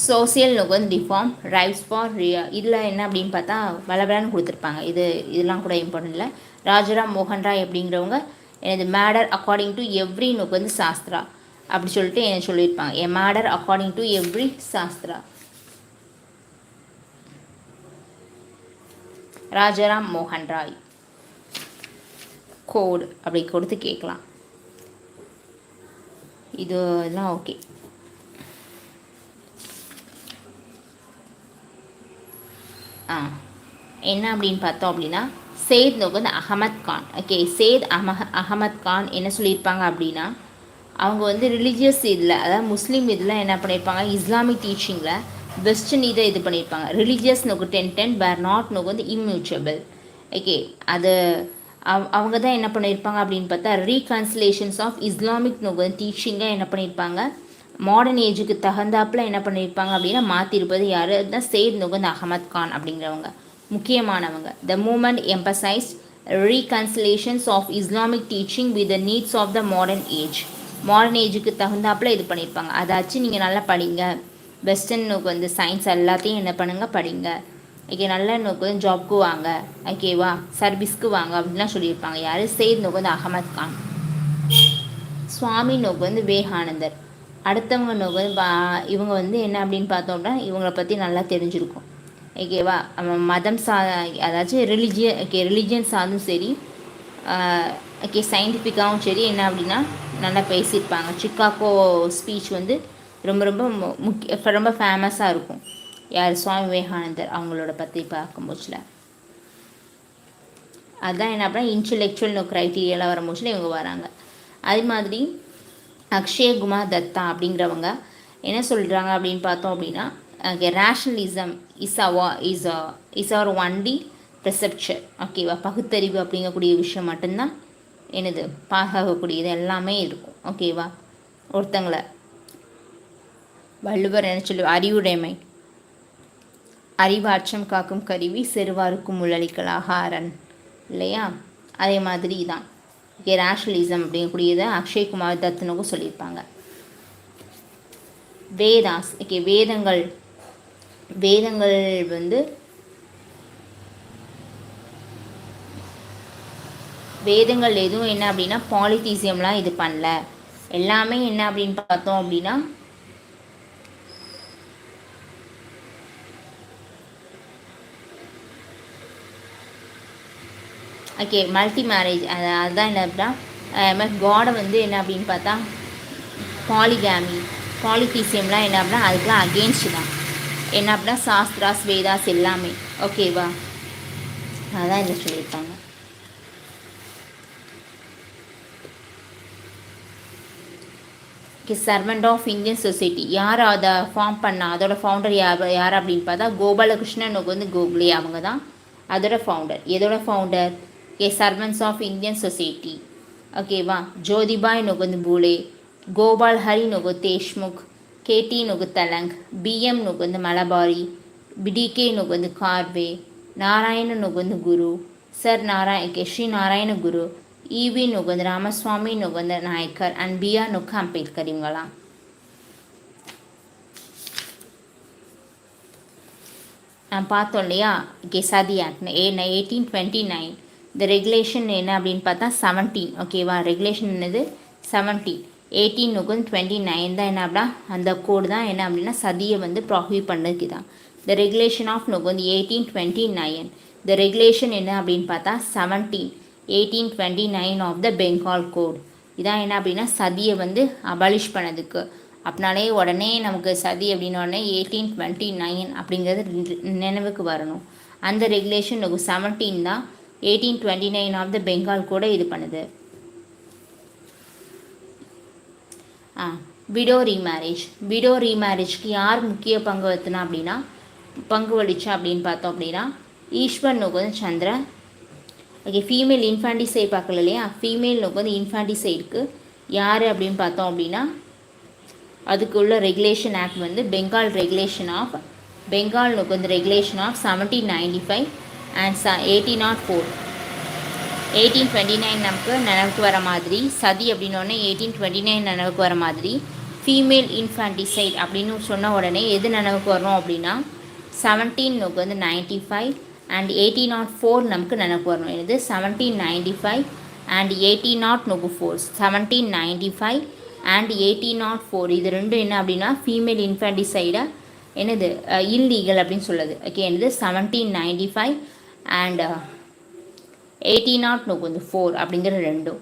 சோசியல் ரிஃபார்ம் ரைட்ஸ் ஃபார் இதில் என்ன அப்படின்னு பார்த்தா வளவலன்னு கொடுத்துருப்பாங்க. இதெல்லாம் கூட இம்பார்ட்டன்ட் இல்லை. ராஜாராம் மோகன் ராய் அப்படிங்கிறவங்க எனது மேடர் அக்கார்டிங் டு எவ்ரி வந்து சாஸ்திரா அப்படி சொல்லிட்டு என்ன சொல்லியிருப்பாங்க, a matter according to every shastra. Rajaram மோகன் ராய் கோடு அப்படி கொடுத்து கேட்கலாம். இதெல்லாம் ஓகே. என்ன அப்படின்னு பார்த்தோம் அப்படின்னா சேத் வந்து அகமத் கான். ஓகே, சேத் அகமத் கான் என்ன சொல்லியிருப்பாங்க அப்படின்னா அவங்க வந்து ரிலீஜியஸ் இதில் அதாவது முஸ்லீம் இதில் என்ன பண்ணியிருப்பாங்க இஸ்லாமிக் டீச்சிங்கில் வெஸ்டர்ன் இதை இது பண்ணியிருப்பாங்க. ரிலீஜியஸ் நோக்கு 10 வேர் நாட் நோக்கு வந்து இம்யூச்சபிள். ஓகே, அது அவங்க தான் என்ன பண்ணியிருப்பாங்க அப்படின்னு பார்த்தா ரீகன்சிலேஷன்ஸ் ஆஃப் இஸ்லாமிக் நோக்கு வந்து டீச்சிங்காக என்ன பண்ணியிருப்பாங்க மாடர்ன் ஏஜுக்கு தகுந்தாப்பில் என்ன பண்ணியிருப்பாங்க அப்படின்னா மாற்றிருப்பது யார் தான் சேத் நோக்கு வந்து அகமத் கான் அப்படிங்கிறவங்க முக்கியமானவங்க. The movement emphasised reconciliations of Islamic teaching with the needs of the modern age. Modern ஏஜுக்கு தகுந்தாப்பில் இது பண்ணியிருப்பாங்க. அதாச்சும் நீங்கள் நல்லா படிங்க, வெஸ்டர்ன் நோக்கு வந்து சயின்ஸ் எல்லாத்தையும் என்ன பண்ணுங்கள் படிங்க. ஓகே, நல்ல நோக்கு வந்து ஜாப்க்கு வாங்க, ஓகேவா சர்வீஸ்க்கு வாங்க அப்படின்லாம் சொல்லியிருப்பாங்க. யார் சேத் நோக்கு வந்து அகமத் கான். சுவாமி நோக்கு வந்து விவேகானந்தர். அடுத்தவங்க நோக்கு வந்து இவங்க வந்து என்ன அப்படின்னு பார்த்தோம்னா இவங்களை பற்றி நல்லா தெரிஞ்சிருக்கும். ஓகேவா, மதம் அதாச்சும் ரிலிஜியன் சார்ந்தும் சரி, ஓகே சயின்டிஃபிக்காகவும் சரி என்ன அப்படின்னா நல்லா பேசியிருப்பாங்க. சிக்காகோ ஸ்பீச் வந்து ரொம்ப ரொம்ப ரொம்ப ஃபேமஸாக இருக்கும். யார் சுவாமி விவேகானந்தர் அவங்களோட பற்றி பார்க்கும்போதுல அதுதான் என்ன அப்படின்னா இன்டலெக்சுவல் க்ரைட்டீரியாவில் வரும்போதுல இவங்க வராங்க. அது மாதிரி அக்ஷயகுமார் தத்தா அப்படிங்கிறவங்க என்ன சொல்கிறாங்க அப்படின்னு பார்த்தோம் அப்படின்னா ரேஷனலிசம் இஸ் அவர் ஒன்லி ப்ரிசெப்ஷன். ஓகேவா, பகுத்தறிவு அப்படிங்கக்கூடிய விஷயம் மட்டும்தான் என்னது பாகக்கூடியது எல்லாமே இருக்கும். ஓகேவா, ஒருத்தங்களை வள்ளுவர் என்ன சொல்லி அறிவுடைமை அறிவாற்றம் காக்கும் கருவி செருவாருக்கும் முள்ளளிக்கலாக அரண் இல்லையா, அதே மாதிரி தான் ஓகே ரேஷனலிசம் அப்படிங்கக்கூடியதை அக்ஷய்குமார் தத்தனுக்கும் சொல்லியிருப்பாங்க. வேதாஸ் ஓகே வேதங்கள் வந்து வேதங்கள் எதுவும் என்ன அப்படின்னா பாலித்தீசியம்லாம் இது பண்ணல. எல்லாமே என்ன அப்படின்னு பார்த்தோம் அப்படின்னா ஓகே மல்டி மேரேஜ் அதுதான் என்ன அப்படின்னா காடை வந்து என்ன அப்படின்னு பார்த்தா பாலிகாமி பாலித்தீசியம்லாம் என்ன அப்படின்னா அதுக்கெலாம் அகெயின்ஸ்ட் தான். என்ன அப்படின்னா சாஸ்திராஸ் வேதாஸ் எல்லாமே. ஓகேவா, அதான் இதில் சொல்லியிருப்பாங்க. Okay servant of Indian society யார் அதை ஃபார்ம் பண்ணா, அதோட ஃபவுண்டர் யார் அப்படின்னு பார்த்தா கோபாலகிருஷ்ணன் வந்து கோகுலே அவங்க தான் அதோட ஃபவுண்டர். எதோட founder servants of Indian society. ஓகேவா, ஜோதிபாய் நுகந்து பூலே, கோபால் ஹரி நுகு தேஷ்முக், கேடி நுகு தலங், பிஎம் நுகுந்து மலபாரி, பிடிகே நுகுந்து கார்வே, நாராயண நுகுந்து குரு, சர் ஸ்ரீ நாராயண குரு, இவி நுகுந்து ராமசுவாமி நுகுந்த நாயக்கர் அண்ட் பிஆர் நுக்கு அம்பேத்கர் இவங்களாம். பார்த்தோம் இல்லையா. சதி ஆக்ட் 1829 இந்த ரெகுலேஷன் என்ன அப்படின்னு பார்த்தா 17. ஓகேவா, ரெகுலேஷன் என்னது 17. 1829 தான் என்ன அப்படின்னா அந்த கோடு தான் என்ன அப்படின்னா சதியை வந்து ப்ராஹிபிட் பண்ணதுக்கு தான். த ரெகுலேஷன் ஆஃப் வந்து 1829 இந்த ரெகுலேஷன் என்ன அப்படின்னு பார்த்தா 1829 ஆஃப் த பெங்கால் கோட். இதான் என்ன அப்படின்னா சதியை வந்து அபாலிஷ் பண்ணதுக்கு. அப்படின்னாலே உடனே நமக்கு சதி அப்படின்னு உடனே 1829 அப்படிங்கிறது நினைவுக்கு வரணும். அந்த ரெகுலேஷன் 17 தான் 1829 ஆஃப் த பெங்கால் கூட இது பண்ணுது. விடோ ரீமேரேஜ்க்கு யார் முக்கிய பங்கு வச்சுனா அப்படின்னா வலிச்சா அப்படின்னு பார்த்தோம் அப்படின்னா ஈஸ்வர் நுகந்து சந்திர. ஓகே ஃபீமேல் இன்ஃபான்டிசைட் பார்க்கல இல்லையா, ஃபீமேல் நுகந்து இன்ஃபான்டிசைடுக்கு யார் அப்படின்னு பார்த்தோம் அப்படின்னா அதுக்கு உள்ள ரெகுலேஷன் ஆக்ட் வந்து பெங்கால் நுகந்து ரெகுலேஷன் ஆஃப் 1795 அண்ட் 1804. 1829 நமக்கு நினைவுக்கு வர மாதிரி சதி அப்படின்னோடனே 1829 நினைவுக்கு வர மாதிரி ஃபீமேல் இன்ஃபான்டிசைட் அப்படின்னு சொன்ன உடனே எது நினைவுக்கு வரும் அப்படின்னா 1795 அண்ட் 1804 நமக்கு நினைவுக்கு வரணும். இது 1795 அண்ட் 1804 1795 அண்ட் 1804 இது ரெண்டும் என்ன அப்படின்னா ஃபீமேல் இன்ஃபான்டிசைடை என்னது இல்லீகல் அப்படின்னு சொல்லுது. ஓகே என்னது 1795 அண்ட் 1804 அப்படிங்கிற ரெண்டும்.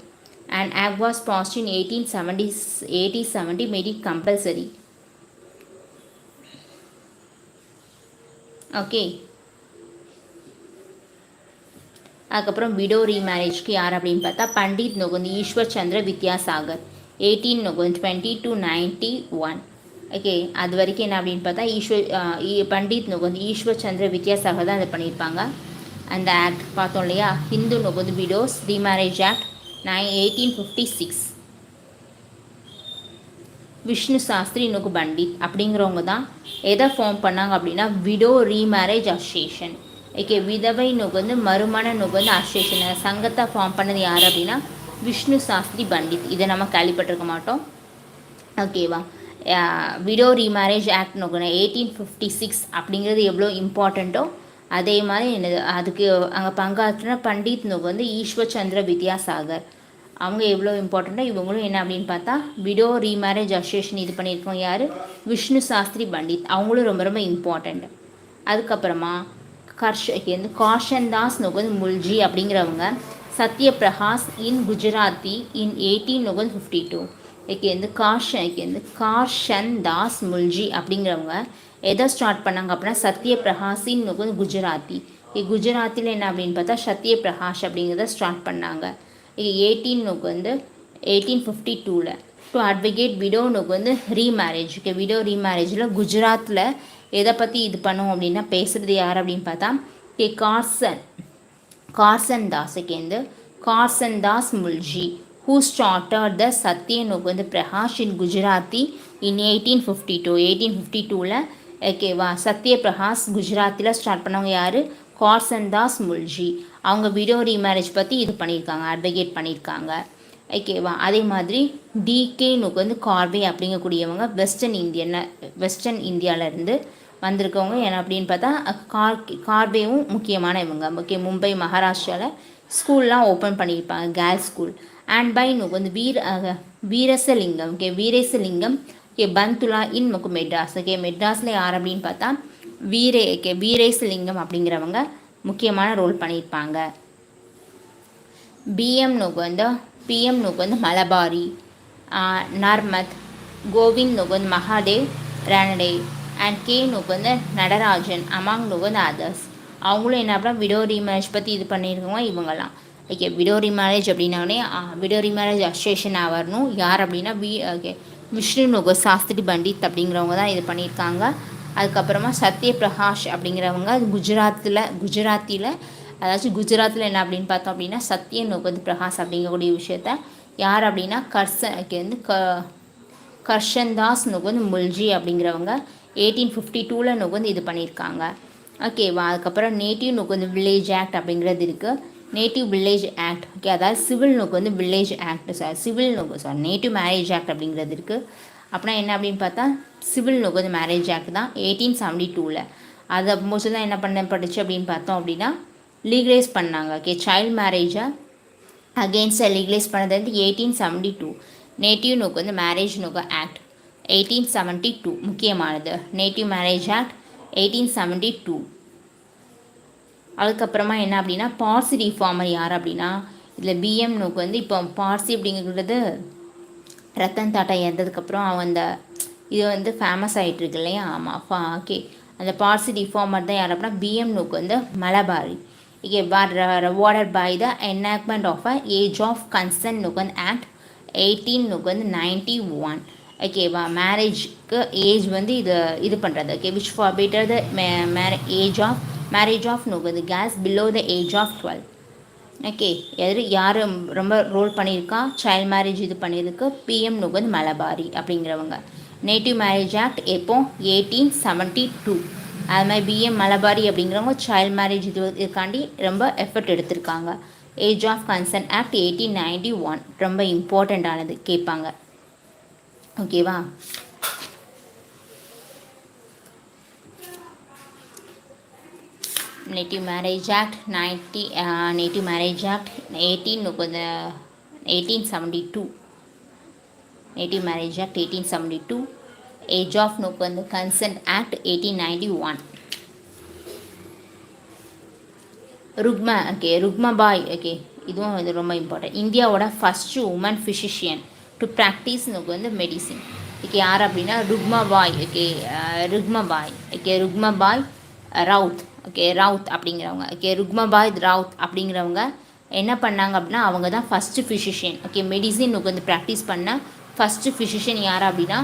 And act was past in 1870 made it compulsory. Okay அதுக்கப்புறம் விடோ ரீமேரேஜ்க்கு யார் அப்படின்னு பார்த்தா பண்டித் நுகந்து ஈஸ்வர் சந்திர வித்யாசாகர் 1820 to 91. ஓகே அது வரைக்கும் என்ன அப்படின்னு பார்த்தா பண்டித் நுகந்து ஈஸ்வர் சந்திர வித்யாசாகர் தான் அதை பண்ணியிருப்பாங்க. அந்த ஆக்ட் பார்த்தோம் இல்லையா, ஹிந்து நுகந்து widows remarriage act 1856. Vishnu Shastri நுகு பண்டித் அப்படிங்கிறவங்க தான் எதை ஃபார்ம் பண்ணாங்க அப்படின்னா விடோ ரீமேரேஜ் அசோசியேஷன். ஓகே விதவை நுகந்து மறுமண நுகந்து அசோசியேஷன் சங்கத்தை ஃபார்ம் பண்ணது யார் அப்படின்னா விஷ்ணு சாஸ்திரி பண்டித். இதை நம்ம கேள்விப்பட்டிருக்க மாட்டோம். ஓகேவா, விடோ ரீமேரேஜ் ஆக்ட் நுகன 1856 அப்படிங்கிறது எவ்வளோ இம்பார்ட்டண்ட்டோ அதே மாதிரி என்னது அதுக்கு அங்கே பங்காற்றின பண்டித் நுகந்து ஈஸ்வர் சந்திர வித்யாசாகர் அவங்க எவ்வளோ இம்பார்ட்டண்ட்டோ இவங்களும் என்ன அப்படின்னு பார்த்தா விடோ ரீமேரேஜ் அசோசியேஷன் இது பண்ணியிருக்கோம் யார் விஷ்ணு சாஸ்திரி பண்டித் அவங்களும் ரொம்ப ரொம்ப இம்பார்ட்டண்ட். அதுக்கப்புறமா காஷன்தாஸ் நுகந்த் முல்ஜி அப்படிங்கிறவங்க சத்யபிரகாஷ் இன் குஜராத்தி இன் 1852 வந்து கார்ஷன் தாஸ் முல்ஜி அப்படிங்கிறவங்க எதை ஸ்டார்ட் பண்ணாங்க அப்படின்னா சத்யபிரகாஷின்னு வந்து குஜராத்தி. குஜராத்தியில் என்ன அப்படின்னு பார்த்தா சத்யபிரகாஷ் அப்படிங்கிறத ஸ்டார்ட் பண்ணாங்க. 1852 டு அட்வொகேட் விடோனுக்கு வந்து ரீமேரேஜ். விடோ ரீமேரேஜில் குஜராத்தில் எதை பற்றி இது பண்ணும் அப்படின்னா பேசுகிறது யார் அப்படின்னு பார்த்தா கார்சன் தாஸ். வந்து Karsan Das Mulji who started the சத்யனுக்கு வந்து பிரகாஷ் இன் குஜராத்தி in 1852. 1852ல் ஓகேவா சத்யபிரகாஷ் குஜராத்தில் ஸ்டார்ட் பண்ணவங்க யார்? கார்சன் தாஸ் முல்ஜி. அவங்க விடோ ரீமேரேஜ் பற்றி இது பண்ணியிருக்காங்க, அட்வொகேட் பண்ணியிருக்காங்க. ஓகேவா அதே மாதிரி டிகேனுக்கு வந்து கார்வே அப்படிங்கக்கூடியவங்க வெஸ்டர்ன் இந்தியாவிலேருந்து வந்திருக்கவங்க. என்ன அப்படின்னு பார்த்தா கார்வேவும் முக்கியமான இவங்க. ஓகே மும்பை மகாராஷ்டிராவில் ஸ்கூல்லாம் ஓப்பன் பண்ணியிருப்பாங்க, கேர்ள்ஸ் ஸ்கூல். அண்ட் பை நுக்கு வந்து வீரசலிங்கம். வீரேசலிங்கம் பந்துலா இன் முக்கு மெட்ராஸ். மெட்ராஸில் யார் அப்படின்னு பார்த்தா வீரேசலிங்கம் அப்படிங்கிறவங்க முக்கியமான ரோல் பண்ணியிருப்பாங்க. பிஎம் நுக்கு வந்து மலபாரி, நர்மத், கோவிந்த் நுக்கு வந்து மகாதேவ் ரானடே அண்ட் கே நுக்கு வந்து நடராஜன் அமாங் நுக்கு வந்து அதர்ஸ். அவங்களும் என்ன அப்படின்னா விடோ ரீமேரேஜ் பற்றி இது பண்ணியிருக்கவங்க இவங்கெல்லாம். விடோ ரீமேரேஜ் அப்படின்னாலே விடோ ரீமேரேஜ் அசோசியேஷனாக வரணும். யார் அப்படின்னா விஷ்ணு நுகு சாஸ்திரி பண்டித் அப்படிங்கிறவங்க தான் இது பண்ணியிருக்காங்க. அதுக்கப்புறமா சத்யபிரகாஷ் அப்படிங்கிறவங்க குஜராத்தியில் குஜராத்தில் என்ன அப்படின்னு பார்த்தோம் அப்படின்னா சத்யனுக்கு வந்து பிரகாஷ் அப்படிங்கக்கூடிய விஷயத்த யார் அப்படின்னா கர்ஷன்தாஸ் நுகு வந்து முல்ஜி அப்படிங்கிறவங்க 1852ல் நுகு வந்து இது பண்ணியிருக்காங்க. ஓகேவா அதுக்கப்புறம் நேட்டிவ் நுகு வந்து வில்லேஜ் ஆக்ட் அப்படிங்கிறது இருக்குது. Native village act. அதாவது சிவில் நுகு வந்து village act native marriage act அப்படிங்கிறது இருக்குது. அப்படின்னா என்ன அப்படின்னு பார்த்தா சிவில் நுகு வந்து மேரேஜ் ஆக்ட் தான் 1872ல். அதை மோஸ்ட்லி தான் என்ன பண்ணப்பட்டுச்சு அப்படின்னு பார்த்தோம் அப்படின்னா லீகலைஸ் பண்ணாங்க. சைல்டு மேரேஜை அகெயின்ஸ்டாக லீகலைஸ் பண்ணது வந்து 1872. நேட்டிவ் நுகு வந்து மேரேஜ் நுகு ஆக்ட் 1872 முக்கியமானது. Native marriage act 1872. அதுக்கப்புறமா என்ன அப்படின்னா பார்சி ரிஃபார்மர் யார் அப்படின்னா இதில் பிஎம் நுக்கு வந்து இப்போ பார்சி அப்படிங்கிறது ரத்தன் டாட்டா இறந்ததுக்கப்புறம் அவன் இது வந்து ஃபேமஸ் ஆகிட்டு இருக்கு இல்லையா? ஆமாம் ஓகே அந்த பார்சி ரிஃபார்மர் தான் யார் அப்படின்னா பிஎம் நுக்கு வந்து Malabari. Rewarded by the enactment of a age of consent நுகன் ஆக்ட் 1891. ஓகேவா மேரேஜ்க்கு ஏஜ் வந்து இது பண்ணுறது. Which forbidded the marriage of நுகு girls below the age of 12. Okay யார் ரொம்ப ரோல் பண்ணியிருக்கா சைல்டு மேரேஜ் இது பண்ணியிருக்கு? பிஎம் நுகு மலபாரி அப்படிங்கிறவங்க. நேட்டிவ் மேரேஜ் ஆக்ட் எப்போ 1872. அது மாதிரி பிஎம் மலபாரி அப்படிங்கிறவங்க சைல்டு மேரேஜ் இதுக்காண்டி ரொம்ப எஃபர்ட் எடுத்திருக்காங்க. ஏஜ் ஆஃப் கன்சென்ட் ஆக்ட் 1891 ரொம்ப இம்பார்ட்டண்ட்டானது, கேட்பாங்க. ஓகேவா native marriage act 1872. Native marriage act 1872. Age of நுக்கு வந்து கன்சென்ட் ஆக்ட் 1891. ருக்மபாய். இதுவும் இது ரொம்ப இம்பார்ட்டன்ட். இந்தியாவோட first woman physician to practice நுக்கு வந்து மெடிசின். யார் அப்படின்னா ருக்மபாய். ருக்மபாய் ரவுத். ரவுத் அப்படிங்கிறவங்க. ருக்மபாய் ரவுத் அப்படிங்கிறவங்க என்ன பண்ணாங்க அப்படின்னா அவங்க தான் ஃபஸ்ட்டு ஃபிசிஷியன். மெடிசின் நுக்கு வந்து ப்ராக்டிஸ் பண்ண ஃபஸ்ட்டு ஃபிசிஷியன் யார் அப்படின்னா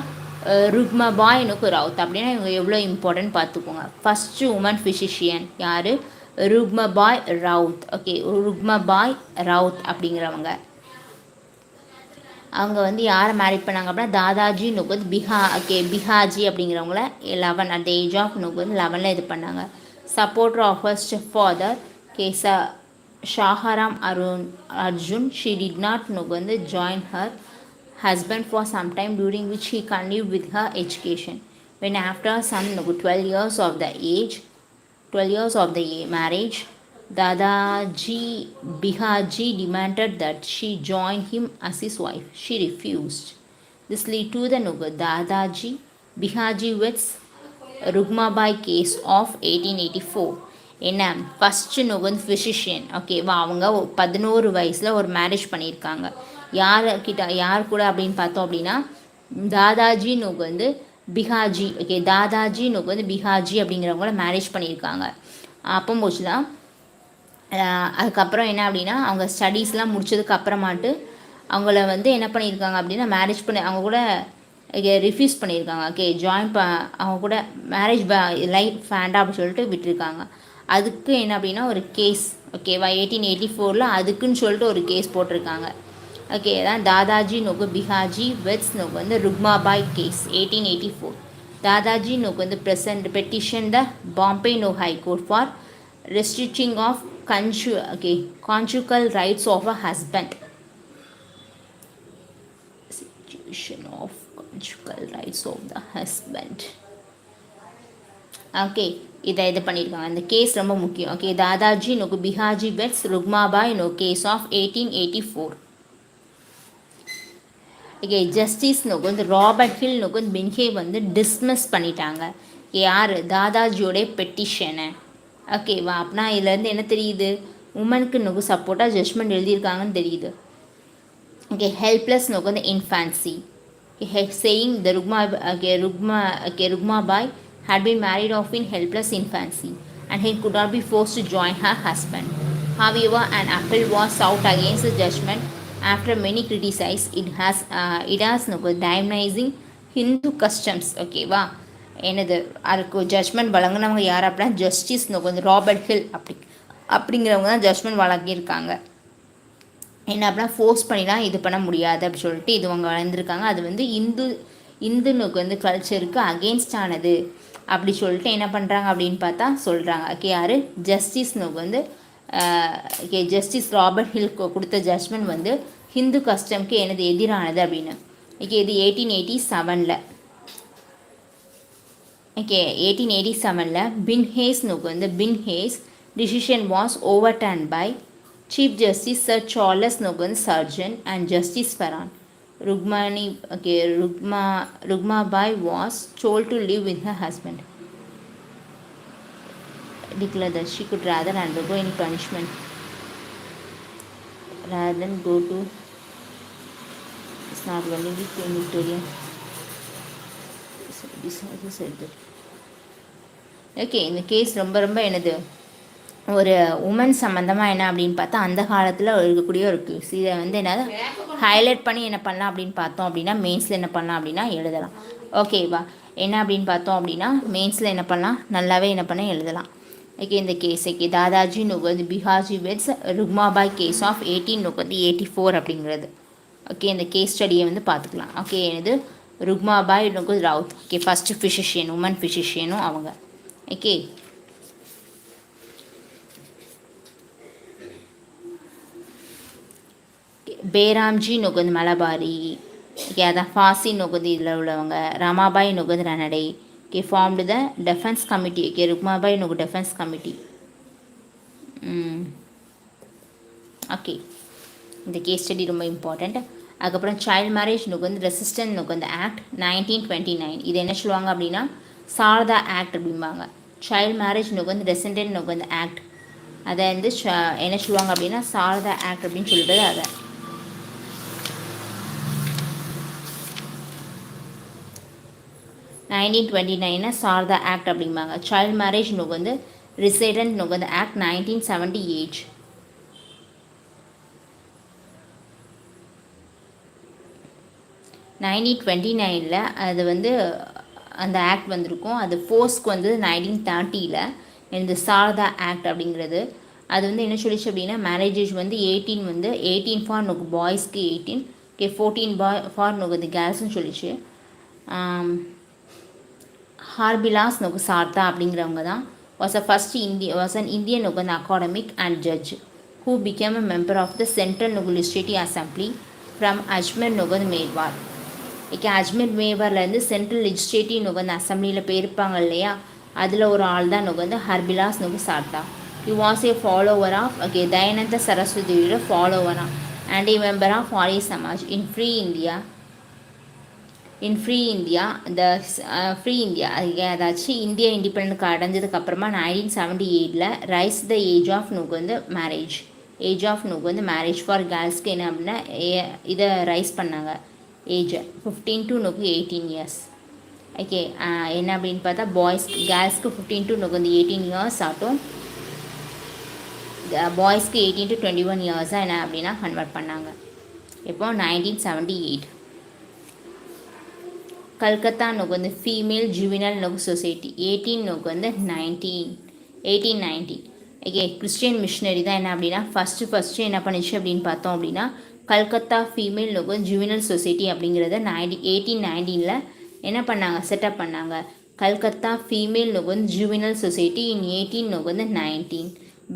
ருக்மபாய் நுக்கு ரவுத். அப்படின்னா இவங்க எவ்வளோ இம்பார்ட்டன்ட் பார்த்துக்கோங்க. ஃபஸ்ட்டு உமன் ஃபிசிஷியன் யார்? ருக்மபாய் ரவுத். ருக்மபாய் ரவுத் அப்படிங்கிறவங்க. அவங்க வந்து யாரை மேரேஜ் பண்ணாங்க அப்படின்னா தாதாஜி நுகு வந்து பிஹாஜி அப்படிங்கிறவங்கள 11 அட் த ஏஜ் ஆஃப் நுகு வந்து 11ல் இது பண்ணாங்க. Supporter of her step father Sakharam Arjun. She did not நுகு வந்து join her husband for some time, during which he continued with her education. When after some 12 years of the marriage, Dadaji Bihaji demanded that she join him as his wife. She refused. This led to the Dadaji Bihaji weds Rukmabai case of 1884. என்ன first Nuku physician. அவங்க 11 வயசில் ஒரு marriage பண்ணியிருக்காங்க. யார் கூட அப்படின்னு பார்த்தோம் அப்படின்னா தாதாஜி நோக்கு வந்து பிகாஜி. ஓகே, தாதாஜி நோக்கு வந்து பிகாஜி அப்படிங்கிறவங்கள மேரேஜ் பண்ணியிருக்காங்க. அப்போ போச்சு தான். அதுக்கப்புறம் என்ன அப்படின்னா அவங்க ஸ்டடீஸ்லாம் முடிச்சதுக்கு அப்புறமாட்டு அவங்கள வந்து என்ன பண்ணியிருக்காங்க அப்படின்னா மேரேஜ் பண்ணி அவங்க கூட ரிஃப்யூஸ் பண்ணியிருக்காங்க. ஓகே, அவங்க கூட மேரேஜ் லைஃப் வேண்டாம் அப்படின்னு சொல்லிட்டு விட்டுருக்காங்க. அதுக்கு என்ன அப்படின்னா ஒரு கேஸ், ஓகேவா, 1884 அதுக்குன்னு சொல்லிட்டு ஒரு கேஸ் போட்டிருக்காங்க. ஓகே, தான் தாதாஜி நோக்கு பிகாஜி வெட்ஸ் நோக்கு வந்து ருக்மாபாய் கேஸ் 1884. தாதாஜி நோக்கு வந்து பெட்டிஷன் த பாம்பே நோ high court for restricting of conjugal rights of a husband. Restriction of conjugal rights of the husband. Okay, இது பண்ணியிருக்காங்க. அந்த கேஸ் ரொம்ப முக்கியம். ஓகே, தாதாஜி நோக்கு பிஹாஜி வெட்ஸ் ருக்மாபாய் நோ கேஸ் ஆஃப் 1884. ஓகே, ஜஸ்டிஸ் நோக்கு வந்து ராபர்ட் ஹில் நோக்கு வந்து பென்ஹே வந்து டிஸ்மிஸ் பண்ணிட்டாங்க. யார்? தாதாஜியோடைய பெட்டிஷனை. ஓகேவா, அப்படின்னா இதுலேருந்து என்ன தெரியுது? உமனுக்கு நோக்கு சப்போர்ட்டாக ஜட்ஜ்மெண்ட் எழுதியிருக்காங்கன்னு தெரியுது. ஓகே, ஹெல்ப்லெஸ் நோக்கு வந்து infancy. saying the Rukmabai had been married off in helpless infancy and he could not be forced to join her husband. However, an appeal was sought against the judgment after many criticized it has demonizing Hindu customs. ஓகேவா, என்னது அதுக்கு judgement வழங்கினவங்க யார் அப்படின்னா justice வந்து Robert hill அப்படிங்கிறவங்க தான் judgement வழங்கியிருக்காங்க. என்ன அப்படின்னா ஃபோர்ஸ் பண்ணிலாம் இது பண்ண முடியாது அப்படின்னு சொல்லிட்டு இது அவங்க வளர்ந்துருக்காங்க. அது வந்து இந்துனுக்கு வந்து கல்ச்சருக்கு அகெயின்ஸ்டானது அப்படி சொல்லிட்டு என்ன பண்ணுறாங்க அப்படின்னு பார்த்தா சொல்கிறாங்க. ஓகே, யார்? ஜஸ்டிஸ் நோக்கு வந்து ஜஸ்டிஸ் ராபர்ட் ஹில் கொடுத்த ஜட்ஜ்மெண்ட் வந்து ஹிந்து கஸ்டம்க்கு எனது எதிரானது அப்படின்னு. ஓகே, இது 1887. ஓகே, 1887 பின்ஹேஸ் நோக்கு வந்து Pinhey's decision was overturn by chief justice sir Charles நோக்கு வந்து Sargent and justice Farran. Rukmabai was told to live with her husband. Declared that she could rather undergo any punishment rather than go to. It's not only Queen Victoria. This also said that. Okay, இந்த case ரொம்ப ரொம்ப என்னது ஒரு woman சம்மந்தமாக என்ன அப்படின்னு பார்த்தா அந்த காலத்தில் இருக்கக்கூடிய ஒரு கேஸ். இதை வந்து என்னது ஹைலைட் பண்ணி என்ன பண்ணலாம் அப்படின்னு பார்த்தோம் அப்படின்னா மெயின்ஸில் என்ன பண்ணலாம் அப்படின்னா எழுதலாம். ஓகேவா, என்ன அப்படின்னு பார்த்தோம் அப்படின்னா மெயின்ஸில் என்ன பண்ணலாம், நல்லாவே என்ன பண்ண எழுதலாம். ஓகே, இந்த கேஸ் ஓகே தாதாஜி நோக்கு வந்து பிஹாஜி வெட்ஸ் ருக்மாபாய் கேஸ் ஆஃப் 1884 அப்படிங்கிறது. ஓகே, இந்த கேஸ் ஸ்டடியை வந்து பார்த்துக்கலாம். ஓகே, இது ருக்மாபாய் நோக்கு Raut. Okay, first physician, woman ஃபிசிஷியனும் அவங்க. ஓகே, பேராம்ஜி நொகுந்து மலபாரி. ஓகே, அதான் ஃபாசி நொகுந்து இதில் உள்ளவங்க. ரமாபாய் நொகுந்து Ranade. Okay, formed the defence committee. Okay, Rukhmabai நொகு டெஃபென்ஸ் கமிட்டி. ஓகே, இந்த கேஸ் ஸ்டடி ரொம்ப இம்பார்ட்டண்ட். அதுக்கப்புறம் சைல்டு மேரேஜ் நொகுந்து ரெசிஸ்டன்ட் நொகுந்து ஆக்ட் 1929. இது என்ன சொல்லுவாங்க அப்படின்னா சாரதா ஆக்ட் அப்படிம்பாங்க. சைல்டு மேரேஜ் நொகுந்து ரெசிஸ்டன்ட் நொகுந்து ஆக்ட் அதை வந்து என்ன சொல்லுவாங்க அப்படின்னா சாரதா ஆக்ட் அப்படின்னு சொல்கிறது. அதை 1929 சாரதா ஆக்ட் அப்படிம்பாங்க. சைல்டு மேரேஜ் நொகுந்து ரிசைடன்ட் நொகுந்து ஆக்ட் 1978. அது வந்து அந்த ஆக்ட் வந்திருக்கும். அது ஃபோர்ஸ்க்கு வந்து 1930 இந்த சாரதா ஆக்ட் அப்படிங்கிறது. அது வந்து என்ன சொல்லிச்சு அப்படின்னா மேரேஜ் ஏஜ் வந்து 18 ஃபார் நொகு பாய்ஸ்க்கு 18. ஓகே, 14 ஃபார் நொகுது கேர்ள்ஸ்னு சொல்லிச்சு. ஹார்பிலாஸ் நொகு சார்த்தா அப்படிங்கிறவங்க தான் was an Indian நொகு academic and judge who became a member of the Central நொகு Legislative Assembly from Ajmer நொகு மேவார். ஓகே, அஜ்மீர் மேவார்லேருந்து சென்ட்ரல் லெஜிஸ்லேட்டிவ் நொகு அந்த அசம்பிளியில் போயிருப்பாங்க இல்லையா, அதில் ஒரு ஆள் தான் நொகு வந்து ஹர்பிலாஸ் நொகு Sarda. He was a follower of Dayananda சரஸ்வதியோட ஃபாலோவராக and a member of Arya Samaj in Free India. அதாச்சும் இந்தியா இண்டிபெண்ட் அடைஞ்சதுக்கப்புறமா 1978 ரைஸ் த ஏஜ் ஆஃப் நொகு வந்து மேரேஜ். ஏஜ் ஆஃப் நோக்கு வந்து மேரேஜ் ஃபார் கேர்ள்ஸ்க்கு என்ன அப்படின்னா இதை ரைஸ் பண்ணாங்க ஏஜை 15 to நோக்கு 18 இயர்ஸ். ஓகே, என்ன அப்படின்னு பார்த்தா கேர்ள்ஸ்க்கு 15 to நோக்கு வந்து 18 இயர்ஸ் ஆகட்டும், பாய்ஸ்க்கு 18 to 21 இயர்ஸ் தான் என்ன அப்படின்னா கன்வெர்ட் பண்ணாங்க. இப்போ 1978 கல்கத்தா நோக்கு வந்து ஃபீமேல் ஜுவினல் நோக்கு சொசைட்டி 18 நோக்கு வந்து 1890. ஓகே, கிறிஸ்டியன் மிஷினரி தான் என்ன அப்படின்னா ஃபஸ்ட்டு என்ன பண்ணிச்சு அப்படின்னு பார்த்தோம் அப்படின்னா கல்கத்தா ஃபீமேல் நோக்கு வந்து ஜுவினல் சொசைட்டி அப்படிங்கிறத 1819 என்ன பண்ணாங்க, செட்டப் பண்ணாங்க. கல்கத்தா ஃபீமேல் நோக்கு வந்து ஜுவினல் சொசைட்டி இன் 18 நோக்கு வந்து 19.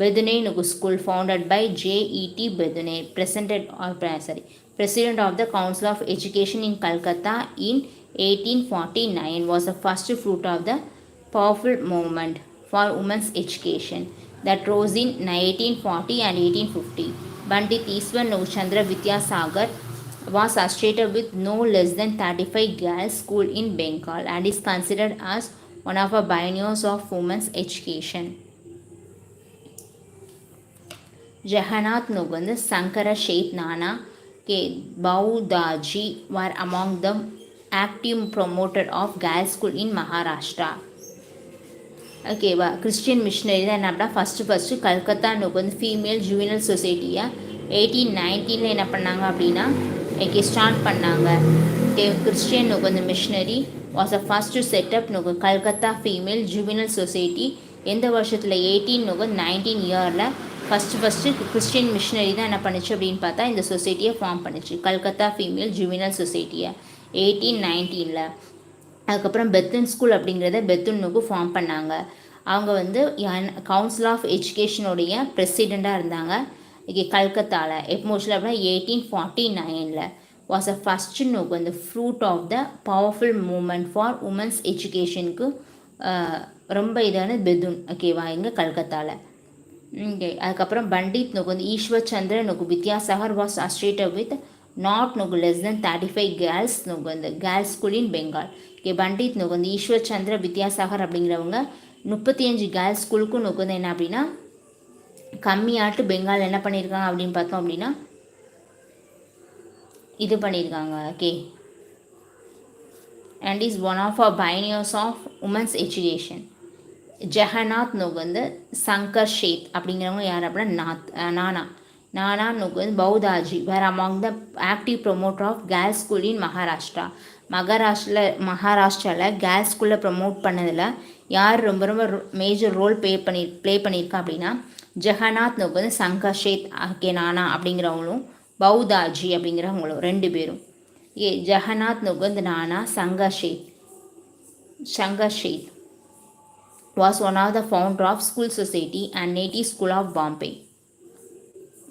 பெதுனே நோக்கு school founded by J.E.T. Bethune President of the Council of Education in Calcutta in 1849 was the first fruit of the powerful movement for women's education that rose in 1840 and 1850. Pandit Iswar Chandra Vidyasagar was associated with no less than 35 girls' schools in Bengal and is considered as one of the pioneers of women's education. Jagannath Nogand, Sankara Sheikh Nana K. Baudaji were among the active promoters of girls' school in Maharashtra. ஓகேவா, Christian machinery தான் என்ன அப்படின்னா first Calcutta நோக்கு வந்து female juvenile சொசைட்டியை 1819 என்ன பண்ணாங்க அப்படின்னா start பண்ணாங்க. கிறிஸ்டியன் நோக்கு வந்து missionary was a first setup நோக்கு கல்கத்தா ஃபீமேல் ஜுவினல் சொசைட்டி எந்த வருஷத்தில் 1919 இயரில் ஃபஸ்ட்டு கிறிஸ்டியன் மிஷினரி தான் என்ன பண்ணுச்சு அப்படின்னு பார்த்தா இந்த சொசைட்டியை ஃபார்ம் பண்ணிச்சு, கல்கத்தா ஃபீமேல் ஜுவினல் சொசைட்டியை 1819. அதுக்கப்புறம் பெத்துன் ஸ்கூல் அப்படிங்கிறத பெத்துனுக்கு ஃபார்ம் பண்ணாங்க. அவங்க வந்து கவுன்சில் ஆஃப் எஜுகேஷனுடைய பிரசிடெண்ட்டாக இருந்தாங்க. இங்கே கல்கத்தாவில் எப்போஸ்டில் அப்படின்னா 1849 வாஸ் அ ஃபஸ்ட்டு நோக்கு வந்து fruit of the powerful movement for women's எஜுகேஷனுக்கு ரொம்ப இதான பெதுன். ஓகேவா, இங்கே கல்கத்தாவில். ஓகே, அதுக்கப்புறம் பண்டித் நோக்கு வந்து ஈஸ்வர் சந்திர நோக்கு Vidyasagar was associated with not நோக்கு லெஸ் தென் 35 கேர்ள்ஸ் நோக்கு வந்து கேர்ள்ஸ் ஸ்கூல் இன் பெங்கால். ஓகே, பண்டித் நோக்கு வந்து ஈஸ்வர் சந்திர வித்யாசாகர் அப்படிங்கிறவங்க 35 கேர்ள்ஸ் ஸ்கூலுக்கும் நோக்கு வந்து என்ன அப்படின்னா கம்மியாட்டு பெங்கால் என்ன பண்ணியிருக்காங்க அப்படின்னு பார்த்தோம் அப்படின்னா இது பண்ணியிருக்காங்க. Okay, and is one of a pioneers of women's education. Jagannath நோக்கு வந்து சங்கர் ஷேத் அப்படிங்கிறவங்க யார் அப்படின்னா நானா நோக்கு வந்து Bhaudaji were among the active promoter of girls school in Maharashtra. மகாராஷ்டிராவில் கேர்ள்ஸ் ஸ்கூலில் ப்ரொமோட் பண்ணதில் யார் ரொம்ப ரொம்ப மேஜர் ரோல் ப்ளே பண்ணியிருக்கா அப்படின்னா ஜெகநாத் நோக்கு வந்து சங்கர் ஷேத் நானா அப்படிங்கிறவங்களும் பௌதாஜி அப்படிங்கிறவங்களும் 2 பேரும். ஜெகநாத் நோக்கு வந்து நானா Shankar Sheth was one of the founder of School Society and Native School of Bombay.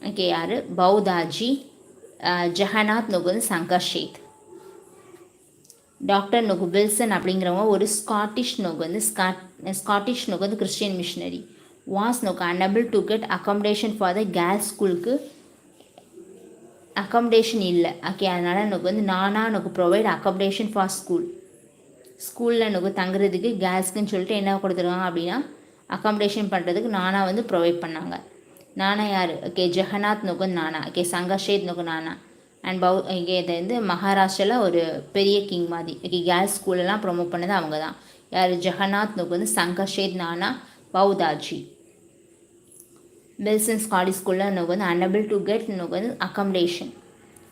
Okay, யார் பௌதாஜி, ஜெகநாத் நோக்கு வந்து சங்கர் ஷேத். டாக்டர் நோக்கு வில்சன் அப்படிங்கிறவங்க ஒரு ஸ்காட்டிஷ் நோக்கு வந்து கிறிஸ்டியன் மிஷினரி. வாஸ் நோக்கு unable to get accommodation for the girls ஸ்கூலுக்கு அகாமடேஷன் இல்லை. ஓகே, அதனால் நோக்கு வந்து நானா நோக்கு ப்ரொவைட் அகாமடேஷன் ஃபார் ஸ்கூலில் நோக்கு தங்குறதுக்கு கேர்ள்ஸ்க்குன்னு சொல்லிட்டு என்ன கொடுத்துருக்காங்க அப்படின்னா அகாமடேஷன் பண்ணுறதுக்கு நானா வந்து ப்ரொவைட் பண்ணாங்க. நானா யார்? ஓகே, ஜெகநாத் நோக்கு நானா. ஓகே, சங்கர்ஷேத் நோக்கு நானா. அண்ட் இங்கே இதை வந்து மகாராஷ்டிராவில் ஒரு பெரிய கிங் மாதிரி. ஓகே, கேர்ள்ஸ் ஸ்கூலெல்லாம் ப்ரொமோட் பண்ணது அவங்க தான். யார்? ஜெகநாத் நோக்கு வந்து சங்கர்ஷேத் நானா பௌதாஜி. வில்சன் ஸ்காட்டிஷ் ஸ்கூலில் நோக்கு வந்து அன்அபிள் டு கெட் நோக்கு வந்து அகாமடேஷன்.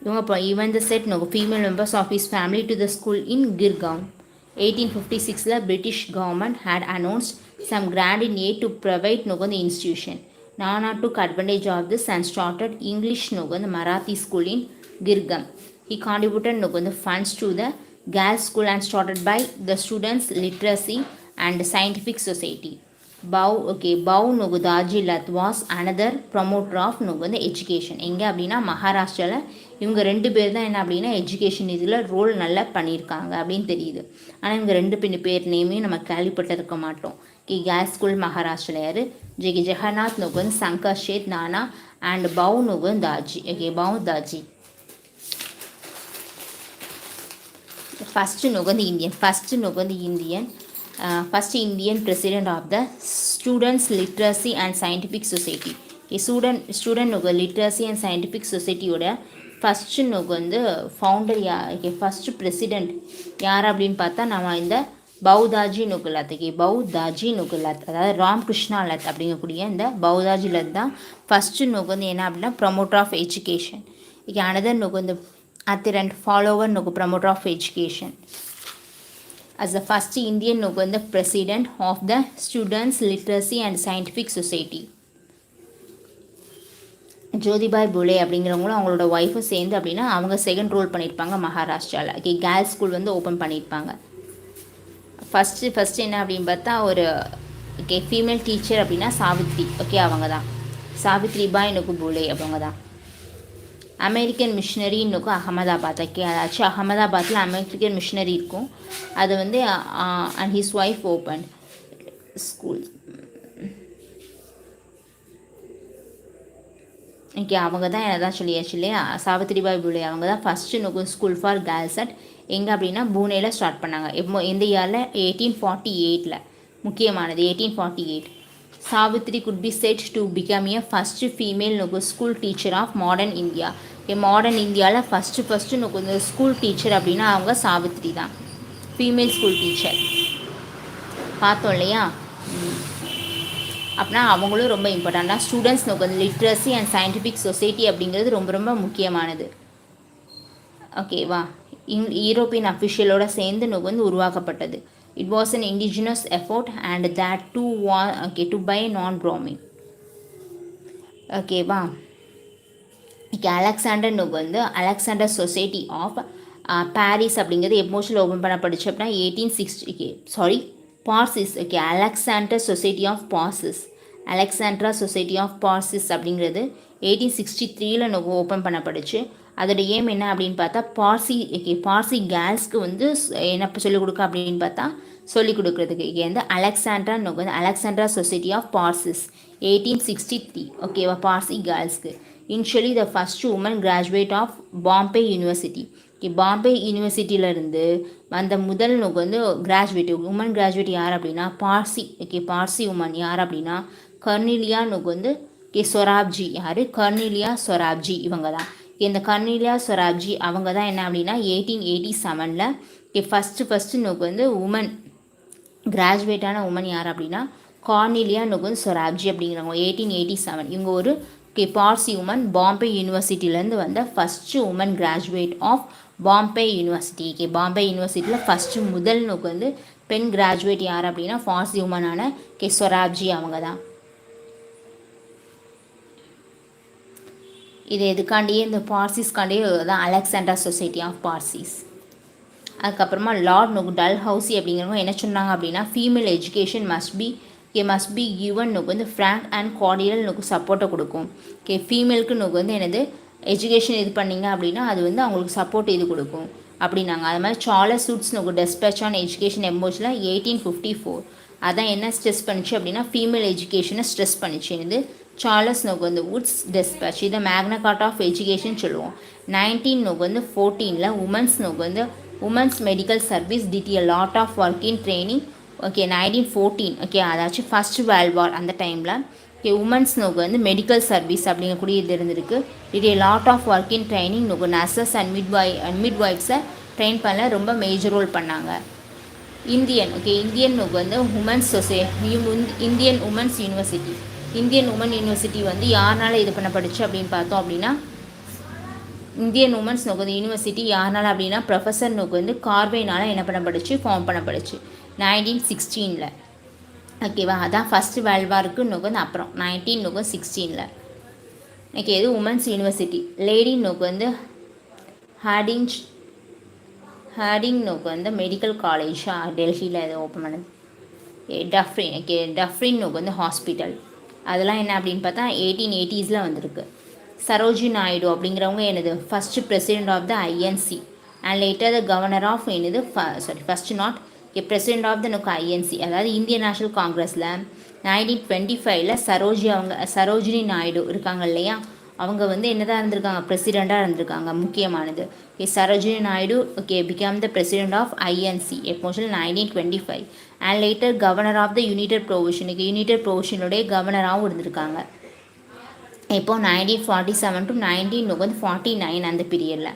இவங்க இப்போ ஈவன் த செட் நோக்கு female members of his family to the school in Girgaum. 1856 British government had announced some grant in aid to provide the institution. Nana took advantage of this and started English the Marathi school in Girgam. He contributed the funds to the girls school and started by the students literacy and scientific society. Bau Daji Lat was another promoter of the education. எங்கே அப்படின்னா மகாராஷ்டிராவில் இவங்க 2 பேர் தான் என்ன அப்படின்னா education இதில் role நல்லா பண்ணியிருக்காங்க அப்படின்னு தெரியுது. ஆனால் இவங்க 2 பேர் நேமையும் நம்ம கேள்விப்பட்டிருக்க மாட்டோம். கேர்ள்ஸ் ஸ்கூல் மகாராஷ்டிராவில் யார்? ஜெகநாத் நோக்கு சங்கர் ஷேத் நானா அண்ட் பவு நோக்கு தாஜி. ஓகே, பவு தாஜி. ஃபஸ்ட்டு நோக்கு Indian first Indian president of the Students Literacy and Scientific Society. Student நோக்கு லிட்ரஸி அண்ட் சயின்டிஃபிக் சொசைட்டியோட ஃபஸ்ட்டு நோக்கு வந்து ஃபவுண்டர் ஃபஸ்ட்டு பிரசிடெண்ட் யார் அப்படின்னு பார்த்தா நம்ம இந்த பௌதாஜி நுகுலத். பௌதாஜி நுகுலத், அதாவது ராம்கிருஷ்ணா லத் அப்படிங்கக்கூடிய இந்த பௌதாஜி லத் தான் ஃபஸ்ட்டு நோக்கு வந்து என்ன அப்படின்னா ப்ரமோட்டர் ஆஃப் எஜுகேஷன். அனதர் நோக்கு வந்து அத்திரண்ட் ஃபாலோவர் நோக்கு promoter of education. As the first Indian நோக்கு வந்து president of the Students Literacy and Scientific Society. Jyotibai Phule அப்படிங்கிறவங்களும் அவங்களோட ஒய்ஃபும் சேர்ந்து அப்படின்னா அவங்க செகண்ட் ரோல் பண்ணியிருப்பாங்க மகாராஷ்டிராவில். கேர்ள்ஸ் ஸ்கூல் வந்து ஓப்பன் பண்ணியிருப்பாங்க. ஃபஸ்ட்டு என்ன அப்படின்னு பார்த்தா ஒரு ஃபீமேல் டீச்சர் அப்படின்னா சாவித்ரி. அவங்க தான் சாவித்ரிபாய் நோக்கு புலே அவங்க தான். அமெரிக்கன் மிஷினரின்னு அகமதாபாத். அதாச்சும் அகமதாபாத்தில் அமெரிக்கன் மிஷினரி இருக்கும். அது வந்து and his wife open school. அவங்க தான் என்னதான் சொல்லியாச்சு இல்லையா, சாவித்ரிபாய் புலே அவங்க தான் ஃபஸ்ட்டு நோக்கு ஸ்கூல் ஃபார் கேர்ள்ஸ் அட் எங்கே அப்படின்னா பூனேயில் ஸ்டார்ட் பண்ணாங்க. எந்த இயரில் 1848. முக்கியமானது 1848. Savitri could be set to become a first female நோக்கு school teacher of modern India. Modern இந்தியாவில் ஃபஸ்ட்டு நோக்கு இந்த ஸ்கூல் டீச்சர் அப்படின்னா அவங்க சாவித்ரி தான், ஃபீமேல் ஸ்கூல் டீச்சர். பார்த்தோம் இல்லையா. அப்படின்னா அவங்களும் ரொம்ப இம்பார்ட்டண்ட்டாக ஸ்டூடெண்ட்ஸ் நோக்கு வந்து லிட்ரஸி அண்ட் சயின்டிஃபிக் சொசைட்டி அப்படிங்கிறது ரொம்ப ரொம்ப முக்கியமானது. ஓகேவா. யூரோப்பியன் அஃபிஷியலோட சேர்ந்து நோக்கு வந்து உருவாக்கப்பட்டது. It was an indigenous effort and that too by non Brahmin. ஓகேவா. அலெக்சாண்டர் நோக்கு வந்து அலெக்சாண்டர் சொசைட்டி ஆஃப் பாரிஸ் அப்படிங்கிறது எமோஷனில் ஓப்பன் பண்ணப்படுச்சு அப்படின்னா 1860 Parsis. Alexander society of Parsis, Alexandra society of Parsis அப்படிங்கிறது 1863 நோக்கு ஓப்பன் பண்ணப்படுச்சு. அதோட ஏம் என்ன அப்படின்னு பார்த்தா பார்சி கேர்ள்ஸ்க்கு வந்து என்ன சொல்லிக் கொடுக்க அப்படின்னு பார்த்தா சொல்லிக் கொடுக்குறதுக்கு. வந்து அலெக்சாண்ட்ரா நோக்கு வந்து அலெக்சாண்ட்ரா சொசைட்டி ஆஃப் பார்சிஸ் 1863. ஓகேவா. பார்சி கேர்ள்ஸ்க்கு. Initially the first woman graduate of Bombay university. Bombay யூனிவர்சிட்டியிலேருந்து வந்த முதல் நோக்கு வந்து உமன் கிராஜுவேட் யார் அப்படின்னா பார்சி. பார்சி உமன் யார் அப்படின்னா கர்னிலியா நோக்கு வந்து சொராப்ஜி. யார்? கர்னிலியா சொராப்ஜி இவங்க தான். இந்த கர்னிலியா சொராப்ஜி அவங்க தான் என்ன அப்படின்னா 1887 ஃபஸ்ட்டு நோக்கு வந்து உமன் கிராஜுவேட்டான உமன் யார் அப்படின்னா கார்னிலியா நோக்கு வந்து சொராப்ஜி அப்படிங்கிறவங்க 1887. இவங்க ஒரு பார்சி உமன் பாம்பே யூனிவர்சிட்டியிலேருந்து வந்த first woman graduate of Bombay university. Bombay யூனிவர்சிட்டியில் ஃபஸ்ட்டு முதல் நோக்கு வந்து பெண் கிராஜுவேட் யார் அப்படின்னா பார்சி உமனான சொராப்ஜி அவங்க தான். இது எதுக்காண்டியே இந்த பார்சிஸ்காண்டியே தான் அலெக்சாண்டர் சொசைட்டி ஆஃப் பார்சிஸ். அதுக்கப்புறமா லார்ட் நோக்கு டல் ஹவுசி அப்படிங்கிறவங்க என்ன சொன்னாங்க அப்படின்னா female education must be given நோக்கு வந்து ஃப்ராங்க் அண்ட் கார்டியல் நோக்கு சப்போர்ட்டை கொடுக்கும். ஃபீமேலுக்கு நோக்கு வந்து என்னது எஜுகேஷன் இது பண்ணிங்க அப்படின்னா அது வந்து அவங்களுக்கு சப்போர்ட் இது கொடுக்கும் அப்படின்னாங்க. அது மாதிரி சார்லஸ் வுட்ஸ் நோக்கு டெஸ்பேச் ஆன் எஜுகேஷன் எம்போஸில் 1854. அதான் என்ன ஸ்ட்ரெஸ் பண்ணிச்சு அப்படின்னா ஃபீமேல் எஜுகேஷனை ஸ்ட்ரெஸ் பண்ணிச்சு. இது சார்லஸ் நோக்கு வந்து வுட்ஸ் டெஸ்பேச். இதை மேக்னா கார்ட்டா ஆஃப் எஜுகேஷன் சொல்லுவோம். 1914 உமன்ஸ் நோக்கு வந்து women's medical service did a lot of work in training. 1914 அதாச்சும் ஃபர்ஸ்ட் வேர்ல்ட் வார் அந்த டைமில் உமன்ஸ் நோக்கு வந்து மெடிக்கல் சர்வீஸ் அப்படிங்கக்கூடிய இது இருந்திருக்கு. Did a lot of work in training நோக்கு நர்சஸ் அண்ட் மிட்வைஃப்ஸை ட்ரெயின் பண்ண ரொம்ப மேஜர் ரோல் பண்ணாங்க. இந்தியன் நோக்கு வந்து women's Indian women's university. Indian woman university வந்து யாருனால இது பண்ணப்படுச்சு அப்படின்னு பார்த்தோம் அப்படின்னா இந்தியன் உமன்ஸ் நோக்கு வந்து யூனிவர்சிட்டி யாருனால அப்படின்னா ப்ரொஃபஸர் நோக்கு வந்து கார்வேனால் என்ன பண்ணப்படுச்சு ஃபார்ம் பண்ணப்படுச்சு 1916. ஓகேவா. அதான் ஃபஸ்ட்டு வேர்ல்ட் வாருக்கு நோக்கு வந்து அப்புறம் 1916. இது உமன்ஸ் யூனிவர்சிட்டி. லேடி நோக்கு வந்து ஹேடிங் நோக்கு வந்து மெடிக்கல் காலேஜாக டெல்லியில் இது ஓப்பன் பண்ணுது. டஃப்ரின் நோக்கு வந்து ஹாஸ்பிட்டல். அதெல்லாம் என்ன அப்படின்னு பார்த்தா 1880s வந்திருக்கு. சரோஜி நாயுடு அப்படிங்கிறவங்க என்னது first president of the INC and later the governor of என்னது first not president of the நோக்கு ஐஎன்சி. அதாவது இந்தியன் நேஷனல் காங்கிரஸில் 1925 சரோஜினி நாயுடு இருக்காங்க இல்லையா, அவங்க வந்து என்னதான் இருந்திருக்காங்க பிரசிடெண்ட்டாக இருந்திருக்காங்க. முக்கியமானது Sarojini Naidu become the president of INC mostly 1925 and later governor of the united ப்ரொவிஷனுடைய கவர்னராகவும் இருந்திருக்காங்க. இப்போ 1947 டு 1949 அந்த பீரியடில்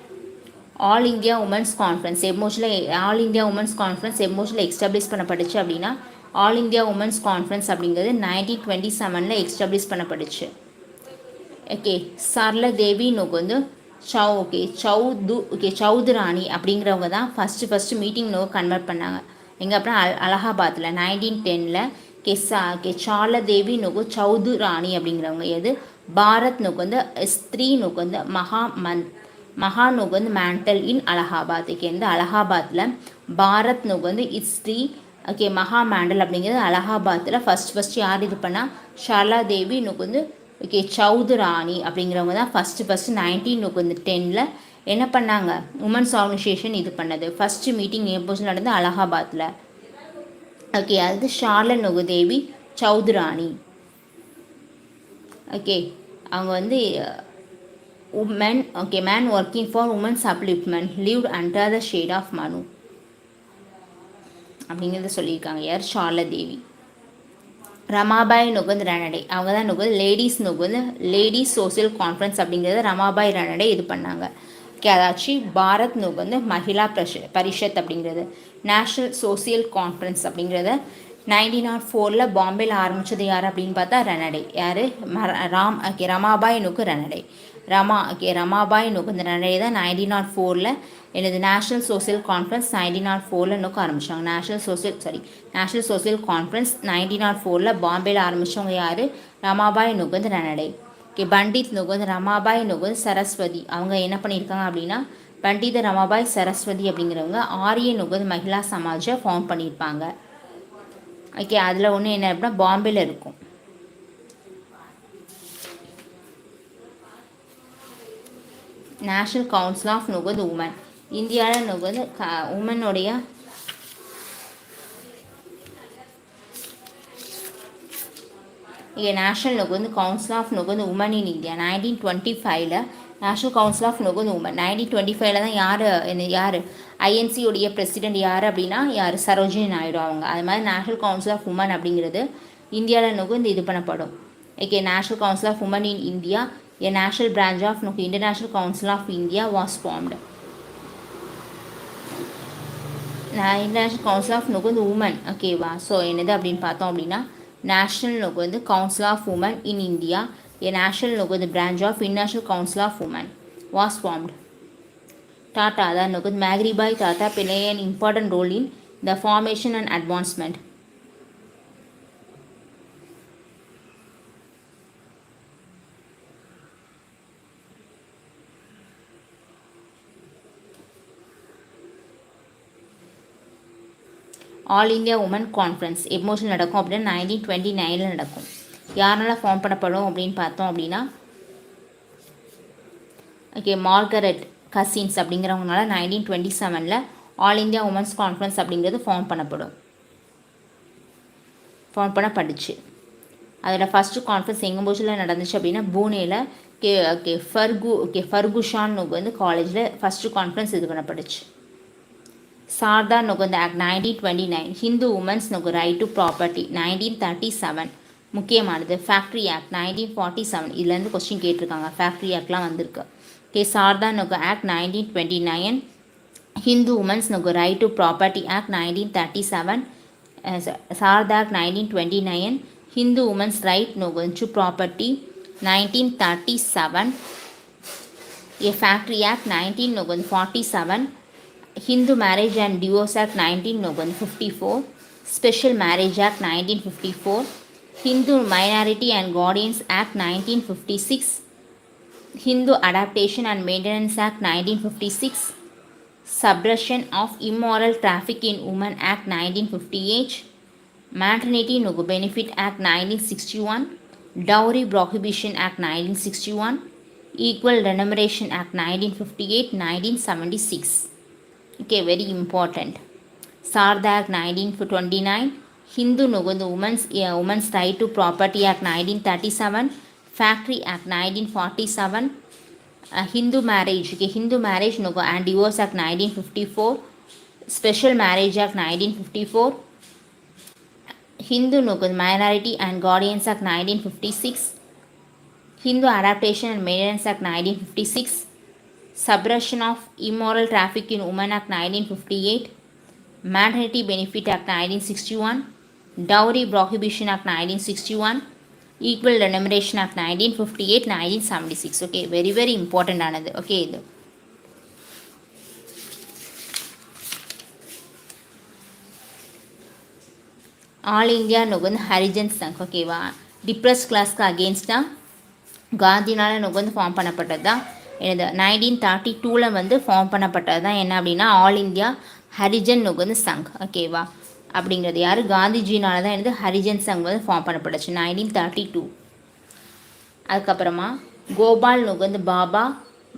ஆல் இந்தியா உமன்ஸ் கான்ஃபரன்ஸ் எமோஷனில் எஸ்டாப்ளிஷ் பண்ணப்பட்டுச்சு அப்படின்னா ஆல் இந்தியா உமன்ஸ் கான்ஃபரன்ஸ் அப்படிங்கிறது 1927 எஸ்டாப்ளிஷ் பண்ணப்பட்டுச்சு. ஓகே, சரள தேவி நோக்கு வந்து சௌதுராணி அப்படிங்கிறவங்க தான் ஃபஸ்ட்டு மீட்டிங் நோக்கு கன்வெர்ட் பண்ணாங்க. எங்கே அப்படின்னா அலகாபாத்தில் 1910 சார்ல தேவி நோக்கு சௌதுராணி அப்படிங்கிறவங்க எது பாரத் நோக்கு வந்து ஸ்திரீ நோக்கு வந்து மகா நோக்கு வந்து மேண்டல் இன் அலகாபாத். வந்து அலகாபாத்தில் பாரத் நோக்கு வந்து ஸ்திரீ மகா மேண்டல் அப்படிங்கிறது அலகாபாத்தில் ஃபஸ்ட் யார் இது பண்ணால் ஷாலா தேவி நோக்கு வந்து சௌதுராணி அப்படிங்கிறவங்க தான் ஃபஸ்ட்டு 1910 என்ன பண்ணாங்க உமன்ஸ் ஆர்கனைசேஷன் இது பண்ணது. ஃபஸ்ட்டு மீட்டிங் எப்போது நடந்து அலகாபாத்தில். அது ஷார்லட் நொகுதேவி சௌதுராணி. அவங்க வந்து man working for women's upliftment lived under the shade of Manu அப்படிங்கிறத சொல்லியிருக்காங்க. யார்? ஷார்லட் தேவி. ரமாபாய் நுகந்த் ரானடே அவங்க தான் லேடிஸ் சோசியல் கான்ஃபரன்ஸ் அப்படிங்கிறத ரமாபாய் ரானடே இது பண்ணாங்க. அதாச்சு பாரத் நுகந்து மகிழா பரிஷத் அப்படிங்கிறது. நேஷ்னல் சோசியல் கான்ஃபரன்ஸ் அப்படிங்கிறத 1904 பாம்பேயில் ஆரம்பித்தது யார் அப்படின்னு பார்த்தா ரனடே. யார்? ரமாபாய் நுகு ரனடே. ரமாபாய் நுகந்த் ரனடே தான் 1904 எனது நேஷ்னல் சோசியல் கான்ஃபரன்ஸ் 1904 நோக்க ஆரம்பித்தாங்க. நேஷ்னல் சோசியல் கான்ஃபரன்ஸ் 1904 பாம்பேயில் ஆரம்பித்தவங்க யார்? ரமாபாய் நுகந்த் ரனடே. பண்டித் நுகந்த் ரமாபாய் நுகந்த் சரஸ்வதி அவங்க என்ன பண்ணியிருக்காங்க அப்படின்னா பண்டித ரமாபாய் சரஸ்வதி அப்படிங்கிறவங்க ஆரிய நுகந்த் மகிழா சமாஜை ஃபார்ம் பண்ணியிருப்பாங்க. அதில் ஒன்று என்ன அப்படின்னா பாம்பேயில் இருக்கும். நேஷ்னல் கவுன்சில் ஆஃப் நுகந்த் உமன் இந்தியாவில் நுகந்த் உமனுடைய நேஷ்னல் நுகந்த் கவுன்சில் ஆஃப் நுகந்த் women in India 1925 national council of நுகந்த் உமன் 1925 தான் யார் ஐஎன்சியோடைய பிரசிடெண்ட் யார் அப்படின்னா யார்? சரோஜினி நாயுடு அவங்க. அது மாதிரி நேஷ்னல் கவுன்சில் ஆஃப் உமன் அப்படிங்கிறது இந்தியாவில் நுகந்து இது பண்ணப்படும். National council of woman in India a national branch of International Council of India was formed. International Council of Women. ஓகேவா? ஸோ என்னது அப்படின்னு பார்த்தோம் அப்படின்னா நேஷ்னல் வந்து council of woman in India a national branch of International Council of Women was formed. Tata தான் Mehribai Tata play an important role in the formation and advancement. All India women conference எப்போது நடக்கும் அப்படின்னா 1929 நடக்கும். யாரால் ஃபார்ம் பண்ணப்படும் அப்படின்னு பார்த்தோம் அப்படின்னா மார்கரெட் கசின்ஸ் அப்படிங்கிறவங்களால 1927 ஆல் இந்தியா உமன்ஸ் கான்ஃபரன்ஸ் அப்படிங்கிறது ஃபார்ம் பண்ணப்பட்டுச்சு. அதில் ஃபஸ்ட்டு கான்ஃபரன்ஸ் எங்கே போச்சில் நடந்துச்சு அப்படின்னா பூனேயில் ஃபர்குஷான் வந்து காலேஜில் ஃபஸ்ட்டு கான்ஃபரன்ஸ் இது பண்ணப்பட்டுச்சு. சாரதா நுகந்த் act 1929 Hindu women's right to property 1937 முக்கியமானது. ஃபேக்ட்ரி ஆக்ட் 1947 இதுலேருந்து கொஸ்டின் கேட்டிருக்காங்க. ஃபேக்ட்ரி ஆக்ட்லாம் வந்திருக்கு. சாரதா நுக act 1929 Hindu women's right to property act 1937 Sarda act 1929 Hindu women's right to property 1937 factory act 1947 Hindu Marriage and Divorce Act 1954, Special Marriage Act 1954, Hindu Minority and Guardians Act 1956, Hindu Adaptation and Maintenance Act 1956, Suppression of Immoral Traffic in Women Act 1958, Maternity Benefit Act 1961, Dowry Prohibition Act 1961, Equal Remuneration Act 1958, 1976. Very important. Sarda Act 1929, Hindu Women's Right to Property Act 1937, Factory Act 1947, Hindu Marriage and Divorce Act 1954, Special Marriage Act 1954, Hindu Minority and Guardians Act 1956, Hindu Adaptation and Maintenance Act 1956, Suppression of Immoral Traffic in Women Act 1958, Maternity Benefit Act 1961, Dowry Prohibition Act 1961, Equal Remuneration Act 1958, 1976. Okay, very very important ஆனது. Okay, இது all இந்தியாவுக்கு வந்து ஹரிஜன்ஸ் தான். ஓகேவா, depress கிளாஸ்க்கு அகெயின்ஸ்டாக காந்தினால் வந்து form பண்ணப்பட்டது தான். எனது 1932 வந்து ஃபார்ம் பண்ணப்பட்டது தான் என்ன அப்படின்னா ஆல் இந்தியா ஹரிஜன் வந்து சங். ஓகேவா, அப்படிங்கிறது யார், காந்திஜினால தான் எனது ஹரிஜன் சங் வந்து ஃபார்ம் பண்ணப்பட்டுச்சு 1932. அதுக்கப்புறமா கோபால் வந்து பாபா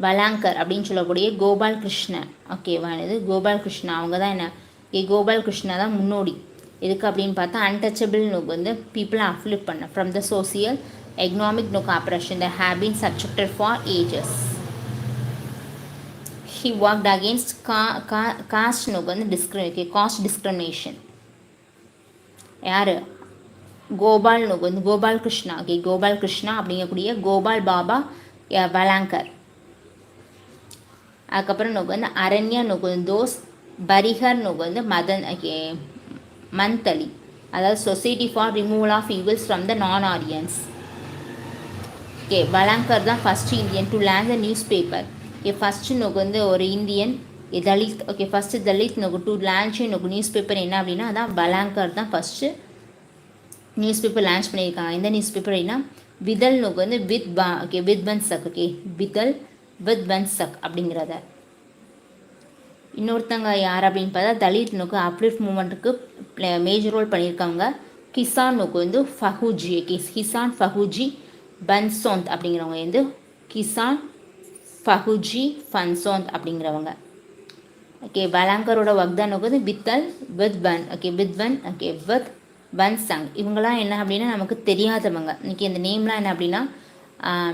வலாங்கர் அப்படின்னு சொல்லக்கூடிய கோபால் கிருஷ்ணன். ஓகேவா, இது கோபால் கிருஷ்ணா அவங்க தான் என்ன, கோபால் கிருஷ்ணா தான் முன்னோடி. எதுக்கு அப்படின்னு பார்த்தா அன்டச்சபிள் வந்து பீப்புளை அப்லிஃப்ட் பண்ண from the social economic operation that have been subjected for ages. He worked against caste வந்து காஸ்ட் டிஸ்கிரிமினேஷன். யார், கோபால் வந்து கோபால் கிருஷ்ணா. ஓகே, கோபால் கிருஷ்ணா அப்படிங்கக்கூடிய கோபால் பாபா வலாங்கர். அதுக்கப்புறம் வந்து அரண்யா வந்து தோஸ் பரிஹர் வந்து மதன். ஓகே, மந்தலி, அதாவது society for removal of evils from the non Aryans. Okay, Walangkar தான் first Indian to land the news paper. Okay, first வந்து ஒரு Indian Dalit. Okay, first Dalit to launch news paper என்ன அப்படின்னா அதான் வலாங்கர் தான் ஃபஸ்ட்டு நியூஸ் பேப்பர் லான்ச் பண்ணியிருக்காங்க. இந்த நியூஸ் பேப்பர் என்ன, விதல் வந்து வித் வன்சக். ஓகே, விதல் வித் வன்சக் அப்படிங்கிறத. இன்னொருத்தங்க யார் அப்படின்னு பார்த்தா தலித் அப்லிஃப்ட் மூமெண்ட்டுக்கு மேஜர் ரோல் பண்ணியிருக்காங்க. கிசான் வந்து ஃபஹூஜி. கிசான் ஃபஹூஜி பன்சோந்த் அப்படிங்கிறவங்க வந்து கிசான் ஃபஹூஜி ஃபன்சோந்த் அப்படிங்கிறவங்க. ஓகே, வலாங்கரோட வக்தான் வந்து Vitthal Vidhwan. Okay, Vidhwan. Okay, Vidhwan சங். இவங்களாம் என்ன அப்படின்னா நமக்கு தெரியாதவங்க. இன்றைக்கி இந்த நேம்லாம் என்ன அப்படின்னா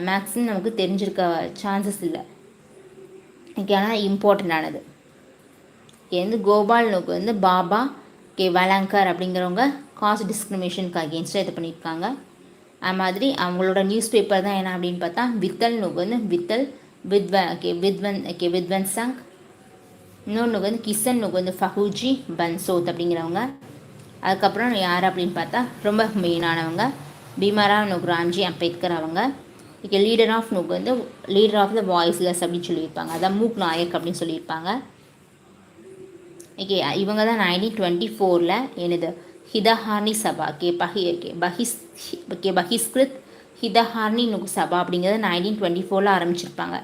மேக்ஸிமம் நமக்கு தெரிஞ்சிருக்க சான்சஸ் இல்லை. இன்றைக்கி ஆனால் இம்பார்ட்டൻ്റ് ஆனது. வந்து கோபால் வந்து பாபா வலாங்கர் அப்படிங்கிறவங்க காஸ்ட் டிஸ்கிரிமினேஷனுக்கு அகேன்ஸ்டாக இது பண்ணியிருக்காங்க. அது மாதிரி அவங்களோட நியூஸ் பேப்பர் தான் என்ன அப்படின்னு பார்த்தா வித்தல் வந்து வித்தல் வித்வன் சங். இன்னொன்று வந்து கிசன் வந்து ஃபஹூஜி பன்சோத் அப்படிங்கிறவங்க. அதுக்கப்புறம் யார் அப்படின்னு பார்த்தா ரொம்ப மெயினானவங்க பீமாராவ் ராம்ஜி அம்பேத்கர் அவங்க. லீடர் ஆஃப் வந்து லீடர் ஆஃப் த வாய்ஸ்லெஸ் அப்படின்னு சொல்லியிருப்பாங்க. அதான் மூக் நாயக் அப்படின்னு சொல்லியிருப்பாங்க. ஓகே, இவங்க தான் 1924 எனது ஹிதஹார்னி சபா பஹிஸ்கிருத் ஹிதஹார்னி சபா அப்படிங்கிறத 1924 ஆரம்பிச்சிருப்பாங்க.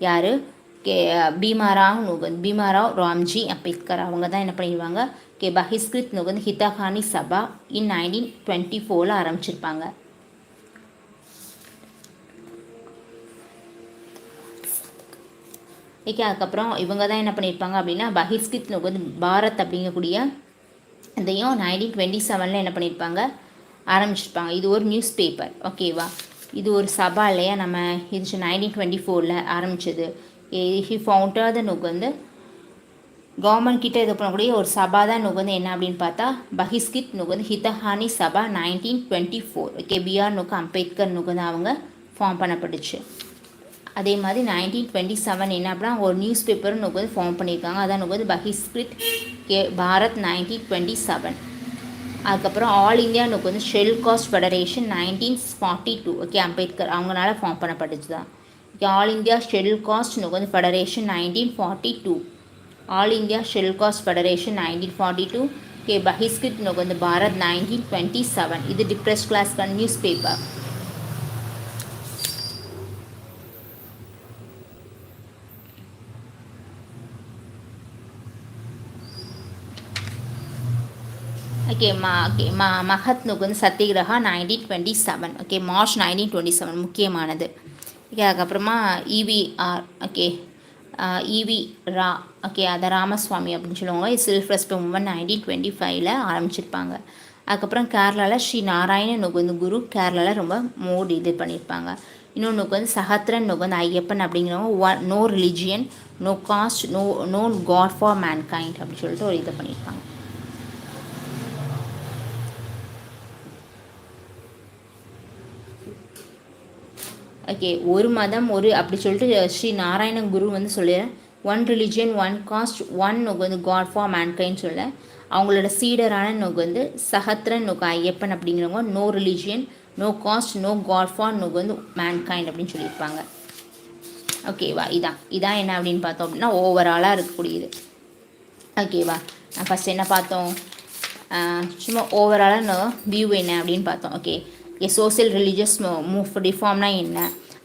யார், பீமாராவ் ராம்ஜி அம்பேத்கர் அவங்க தான் என்ன பண்ணிடுவாங்க பஹிஸ்கிருத் வந்து ஹிதஹார்னி சபா இன் 1924 ஆரம்பிச்சிருப்பாங்க. ஓகே, அதுக்கப்புறம் இவங்க தான் என்ன பண்ணியிருப்பாங்க அப்படின்னா பஹிஸ்கித் வந்து பாரத் அப்படிங்கக்கூடிய இதையும் 1927 என்ன பண்ணியிருப்பாங்க ஆரம்பிச்சிருப்பாங்க. இது ஒரு நியூஸ் பேப்பர். ஓகேவா, இது ஒரு சபா இல்லையா, நம்ம இது 1924 ஆரம்பித்தது. ஹி ஃபவுண்டட் வந்து கவர்மெண்ட் கிட்ட இது பண்ணக்கூடிய ஒரு சபா தான் வந்து என்ன அப்படின்னு பார்த்தா பஹிஸ்கித் வந்து ஹிதஹானி சபா 1924. ஓகே, பிஆர் அம்பேத்கர் வந்து அவங்க ஃபார்ம் பண்ணப்பட்டுச்சு. அதே மாதிரி 1927 என்ன அப்படின்னா ஒரு நியூஸ் பேப்பரும் வந்து ஃபார்ம் பண்ணியிருக்காங்க. அதான் வந்து பஹிஸ்கிருத் பாரத் 1927. அதுக்கப்புறம் ஆல் இந்தியா வந்து shell cost federation 1942. Okay, Ambedkar அவங்களால ஃபார்ம் பண்ணப்பட்டுச்சு தான். Okay, all India shell cost வந்து federation 1942. All India shell cost federation 1942. Okay, பஹிஸ்கிருத் வந்து பாரத் 1927. இது டிப்ரெஸ் கிளாஸ்க்கான நியூஸ் பேப்பர். மகத் வந்து சத்தியகிரகா 1927. ஓகே, மார்ச் 1927 முக்கியமானது. ஓகே, அதுக்கப்புறமா இவிஆர். ஓகே, இவி ரா. ஓகே, அதை ராமசுவாமி அப்படின்னு சொல்லுவாங்க. Self respect movement 1925 ஆரம்பிச்சிருப்பாங்க. அதுக்கப்புறம் கேரளாவில் ஸ்ரீ நாராயண வந்து குரு கேரளாவில் ரொம்ப மோடி இது பண்ணியிருப்பாங்க. இன்னொன்று வந்து சஹத்ரன் வந்து ஐயப்பன் அப்படிங்கிறவங்க no religion no caste no god for mankind அப்படின்னு சொல்லிட்டு ஒரு இது பண்ணியிருப்பாங்க. ஓகே, ஒரு மதம் ஒரு அப்படி சொல்லிட்டு ஸ்ரீ நாராயண குரு வந்து சொல்லிடுறேன். One religion one cost one நோக்கு வந்து காட் ஃபார் மேன்கைன்னு சொல்ல, அவங்களோட சீடரான நோக்கு வந்து சஹத்ரன் நோக்கு ஐயப்பன் அப்படிங்கிறவங்க no religion no caste no god for நோக்கு வந்து மேன்கைண்ட் அப்படின்னு சொல்லியிருப்பாங்க. ஓகேவா, இதான் என்ன அப்படின்னு பார்த்தோம் அப்படின்னா ஓவராலாக இருக்கக்கூடியது. ஓகேவா, நான் ஃபஸ்ட் என்ன பார்த்தோம், சும்மா ஓவராலாக வியூ என்ன அப்படின்னு பார்த்தோம். ஓகே, சோசியல் ரிலீஜியஸ் மூவ் ரிஃபார்ம்னா என்ன,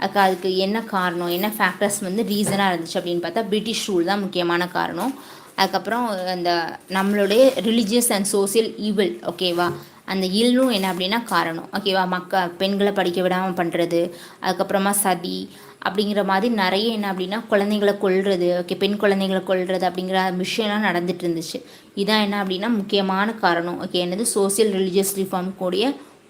அதுக்கு என்ன காரணம், என்ன ஃபேக்டர்ஸ் வந்து ரீசனாக இருந்துச்சு அப்படின்னு பார்த்தா பிரிட்டிஷ் ரூல் தான் முக்கியமான காரணம். அதுக்கப்புறம் அந்த நம்மளுடைய ரிலீஜியஸ் அண்ட் சோசியல் ஈவில், ஓகேவா, அந்த இல்லும் என்ன அப்படின்னா காரணம். ஓகேவா, பெண்களை படிக்க விடாமல் பண்ணுறது, அதுக்கப்புறமா சதி அப்படிங்கிற மாதிரி நிறைய என்ன அப்படின்னா குழந்தைங்களை கொல்றது, ஓகே, பெண் குழந்தைங்களை கொல்றது அப்படிங்கிற விஷயம்லாம் நடந்துட்டு இருந்துச்சு. இதான் என்ன அப்படின்னா முக்கியமான காரணம். ஓகே, என்னது சோசியல் ரிலீஜியஸ் ரிஃபார்ம் கூடிய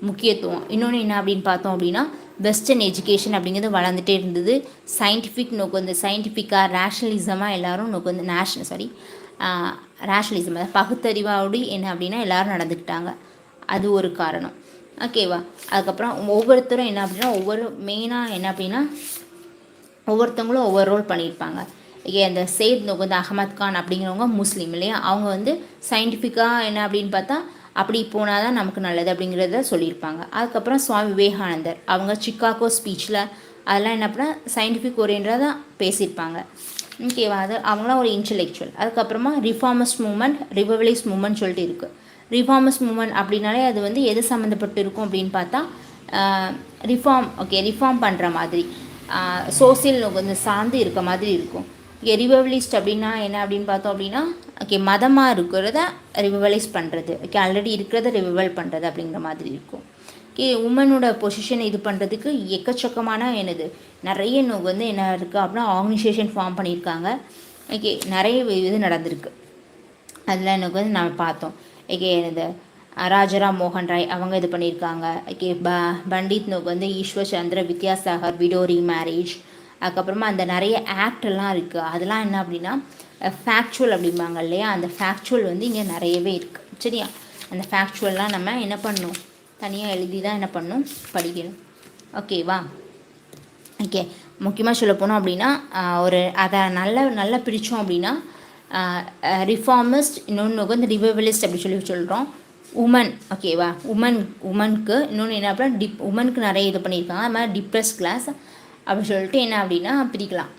முக்கியத்துவம். இன்னொன்று என்ன அப்படின்னு பார்த்தோம் அப்படின்னா வெஸ்டர்ன் எஜுகேஷன் அப்படிங்கிறது வளர்ந்துட்டே இருந்தது. சயின்டிஃபிக் நோக்கு வந்து சயின்டிஃபிக்காக ரேஷனலிசமாக எல்லோரும் நோக்கு வந்து ரேஷனலிசம் பகுத்தறிவோடு என்ன அப்படின்னா எல்லோரும் நடந்துக்கிட்டாங்க. அது ஒரு காரணம். ஓகேவா, அதுக்கப்புறம் ஒவ்வொருத்தரும் என்ன அப்படின்னா மெயினாக என்ன அப்படின்னா ஒவ்வொருத்தவங்களும் ஒவ்வொரு ரோல் பண்ணியிருப்பாங்க. அந்த செயித் நோக்கு வந்து அகமத் கான் அப்படிங்கிறவங்க முஸ்லீம் இல்லையா, அவங்க வந்து சயின்டிஃபிக்காக என்ன அப்படின்னு பார்த்தா அப்படி போனால் தான் நமக்கு நல்லது அப்படிங்கிறத சொல்லியிருப்பாங்க. அதுக்கப்புறம் சுவாமி விவேகானந்தர் அவங்க சிக்காகோ ஸ்பீச்சில் அதெல்லாம் என்ன பண்ணால் சயின்டிஃபிக் ஓரியன்டாக தான் பேசியிருப்பாங்க. ஓகேவா, அது அவங்களாம் ஒரு இன்டலெக்சுவல். அதுக்கப்புறமா ரிஃபார்மஸ்ட் மூமெண்ட் ரிவவலிஸ்ட் மூமெண்ட் சொல்லிட்டு இருக்குது. ரிஃபார்மஸ்ட் மூமெண்ட் அப்படின்னாலே அது வந்து எது சம்மந்தப்பட்டு இருக்கும் அப்படின்னு பார்த்தா ரிஃபார்ம் பண்ணுற மாதிரி சோசியல் வந்து சார்ந்து இருக்க மாதிரி இருக்கும். ரிவவலிஸ்ட் அப்படின்னா என்ன அப்படின்னு பார்த்தோம் அப்படின்னா மதமாக இருக்கிறத ரிவவலைஸ் பண்ணுறது, ஆல்ரெடி இருக்கிறத ரிவவல் பண்ணுறது அப்படிங்கிற மாதிரி இருக்கும். உமனோட பொசிஷன் இது பண்ணுறதுக்கு எக்கச்சக்கமான நிறைய வந்து என்ன இருக்குது அப்படின்னா ஆர்கனைசேஷன் ஃபார்ம் பண்ணியிருக்காங்க. நிறைய இது நடந்திருக்கு. அதில் எனக்கு வந்து நம்ம பார்த்தோம். ராஜாராம் மோகன் ராய் அவங்க இது பண்ணியிருக்காங்க. பண்டித் நோக்கு வந்து ஈஸ்வர் சந்திர வித்யாசாகர் விடோரி மேரேஜ். அதுக்கப்புறமா அந்த நிறைய ஆக்டெல்லாம் இருக்குது. அதெல்லாம் என்ன அப்படின்னா ஃபேக்சுவல் அப்படிம்பாங்க இல்லையா, அந்த ஃபேக்சுவல் வந்து இங்கே நிறையவே இருக்குது. சரியா, அந்த ஃபேக்சுவல்லாம் நம்ம என்ன பண்ணணும், தனியாக எழுதி தான் என்ன பண்ணணும், படிக்கணும். ஓகேவா, ஓகே, முக்கியமாக சொல்ல போனோம் அப்படின்னா அதை நல்லா பிரித்தோம் அப்படின்னா ரிஃபார்மிஸ்ட், இன்னொன்று வந்து ரிவைவலிஸ்ட் அப்படி சொல்கிறோம். உமன், ஓகேவா, உமனுக்கு இன்னொன்று என்ன அப்படின்னா உமனுக்கு நிறைய இது பண்ணியிருக்காங்க. அது மாதிரி டிப்ரெஸ் கிளாஸ் அப்படி சொல்லிட்டு என்ன அப்படின்னா பிரிக்கலாம்.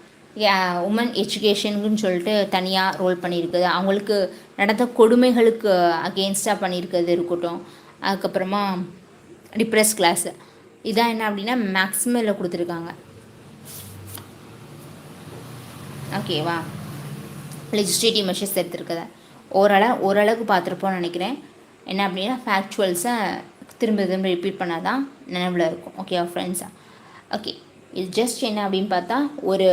உமன் எஜுகேஷனுக்குன்னு சொல்லிட்டு தனியாக ரோல் பண்ணியிருக்குது. அவங்களுக்கு நடந்த கொடுமைகளுக்கு அகெயின்ஸ்டாக பண்ணியிருக்கிறது இருக்கட்டும். அதுக்கப்புறமா டிப்ரெஸ் கிளாஸு இதான் என்ன அப்படின்னா மேக்ஸிமில் கொடுத்துருக்காங்க. ஓகேவா, லெஜிஸ்லேட்டிவ் மெஷர்ஸ் எடுத்துருக்குது. ஓரளவுக்கு பார்த்துருப்போம்னு நினைக்கிறேன். என்ன அப்படின்னா ஃபேக்சுவல்ஸை திரும்ப ரிப்பீட் பண்ணால் தான் நினைவில் இருக்கும். ஓகேவா ஃப்ரெண்ட்ஸா, ஓகே, இது ஜஸ்ட் என்ன அப்படின்னு பார்த்தா ஒரு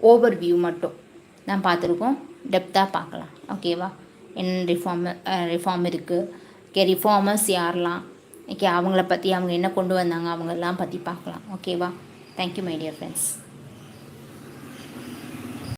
ஓவர் வியூ மட்டும் நான் பார்த்துருக்கோம். டெப்த்தாக பார்க்கலாம். ஓகேவா, என்ன ரிஃபார்ம் இருக்குது, ரிஃபார்மர்ஸ் யாரெல்லாம், அவங்கள பற்றி அவங்க என்ன கொண்டு வந்தாங்க அவங்களெல்லாம் பற்றி பார்க்கலாம். ஓகேவா, தேங்க்யூ மை டியர் ஃப்ரெண்ட்ஸ்.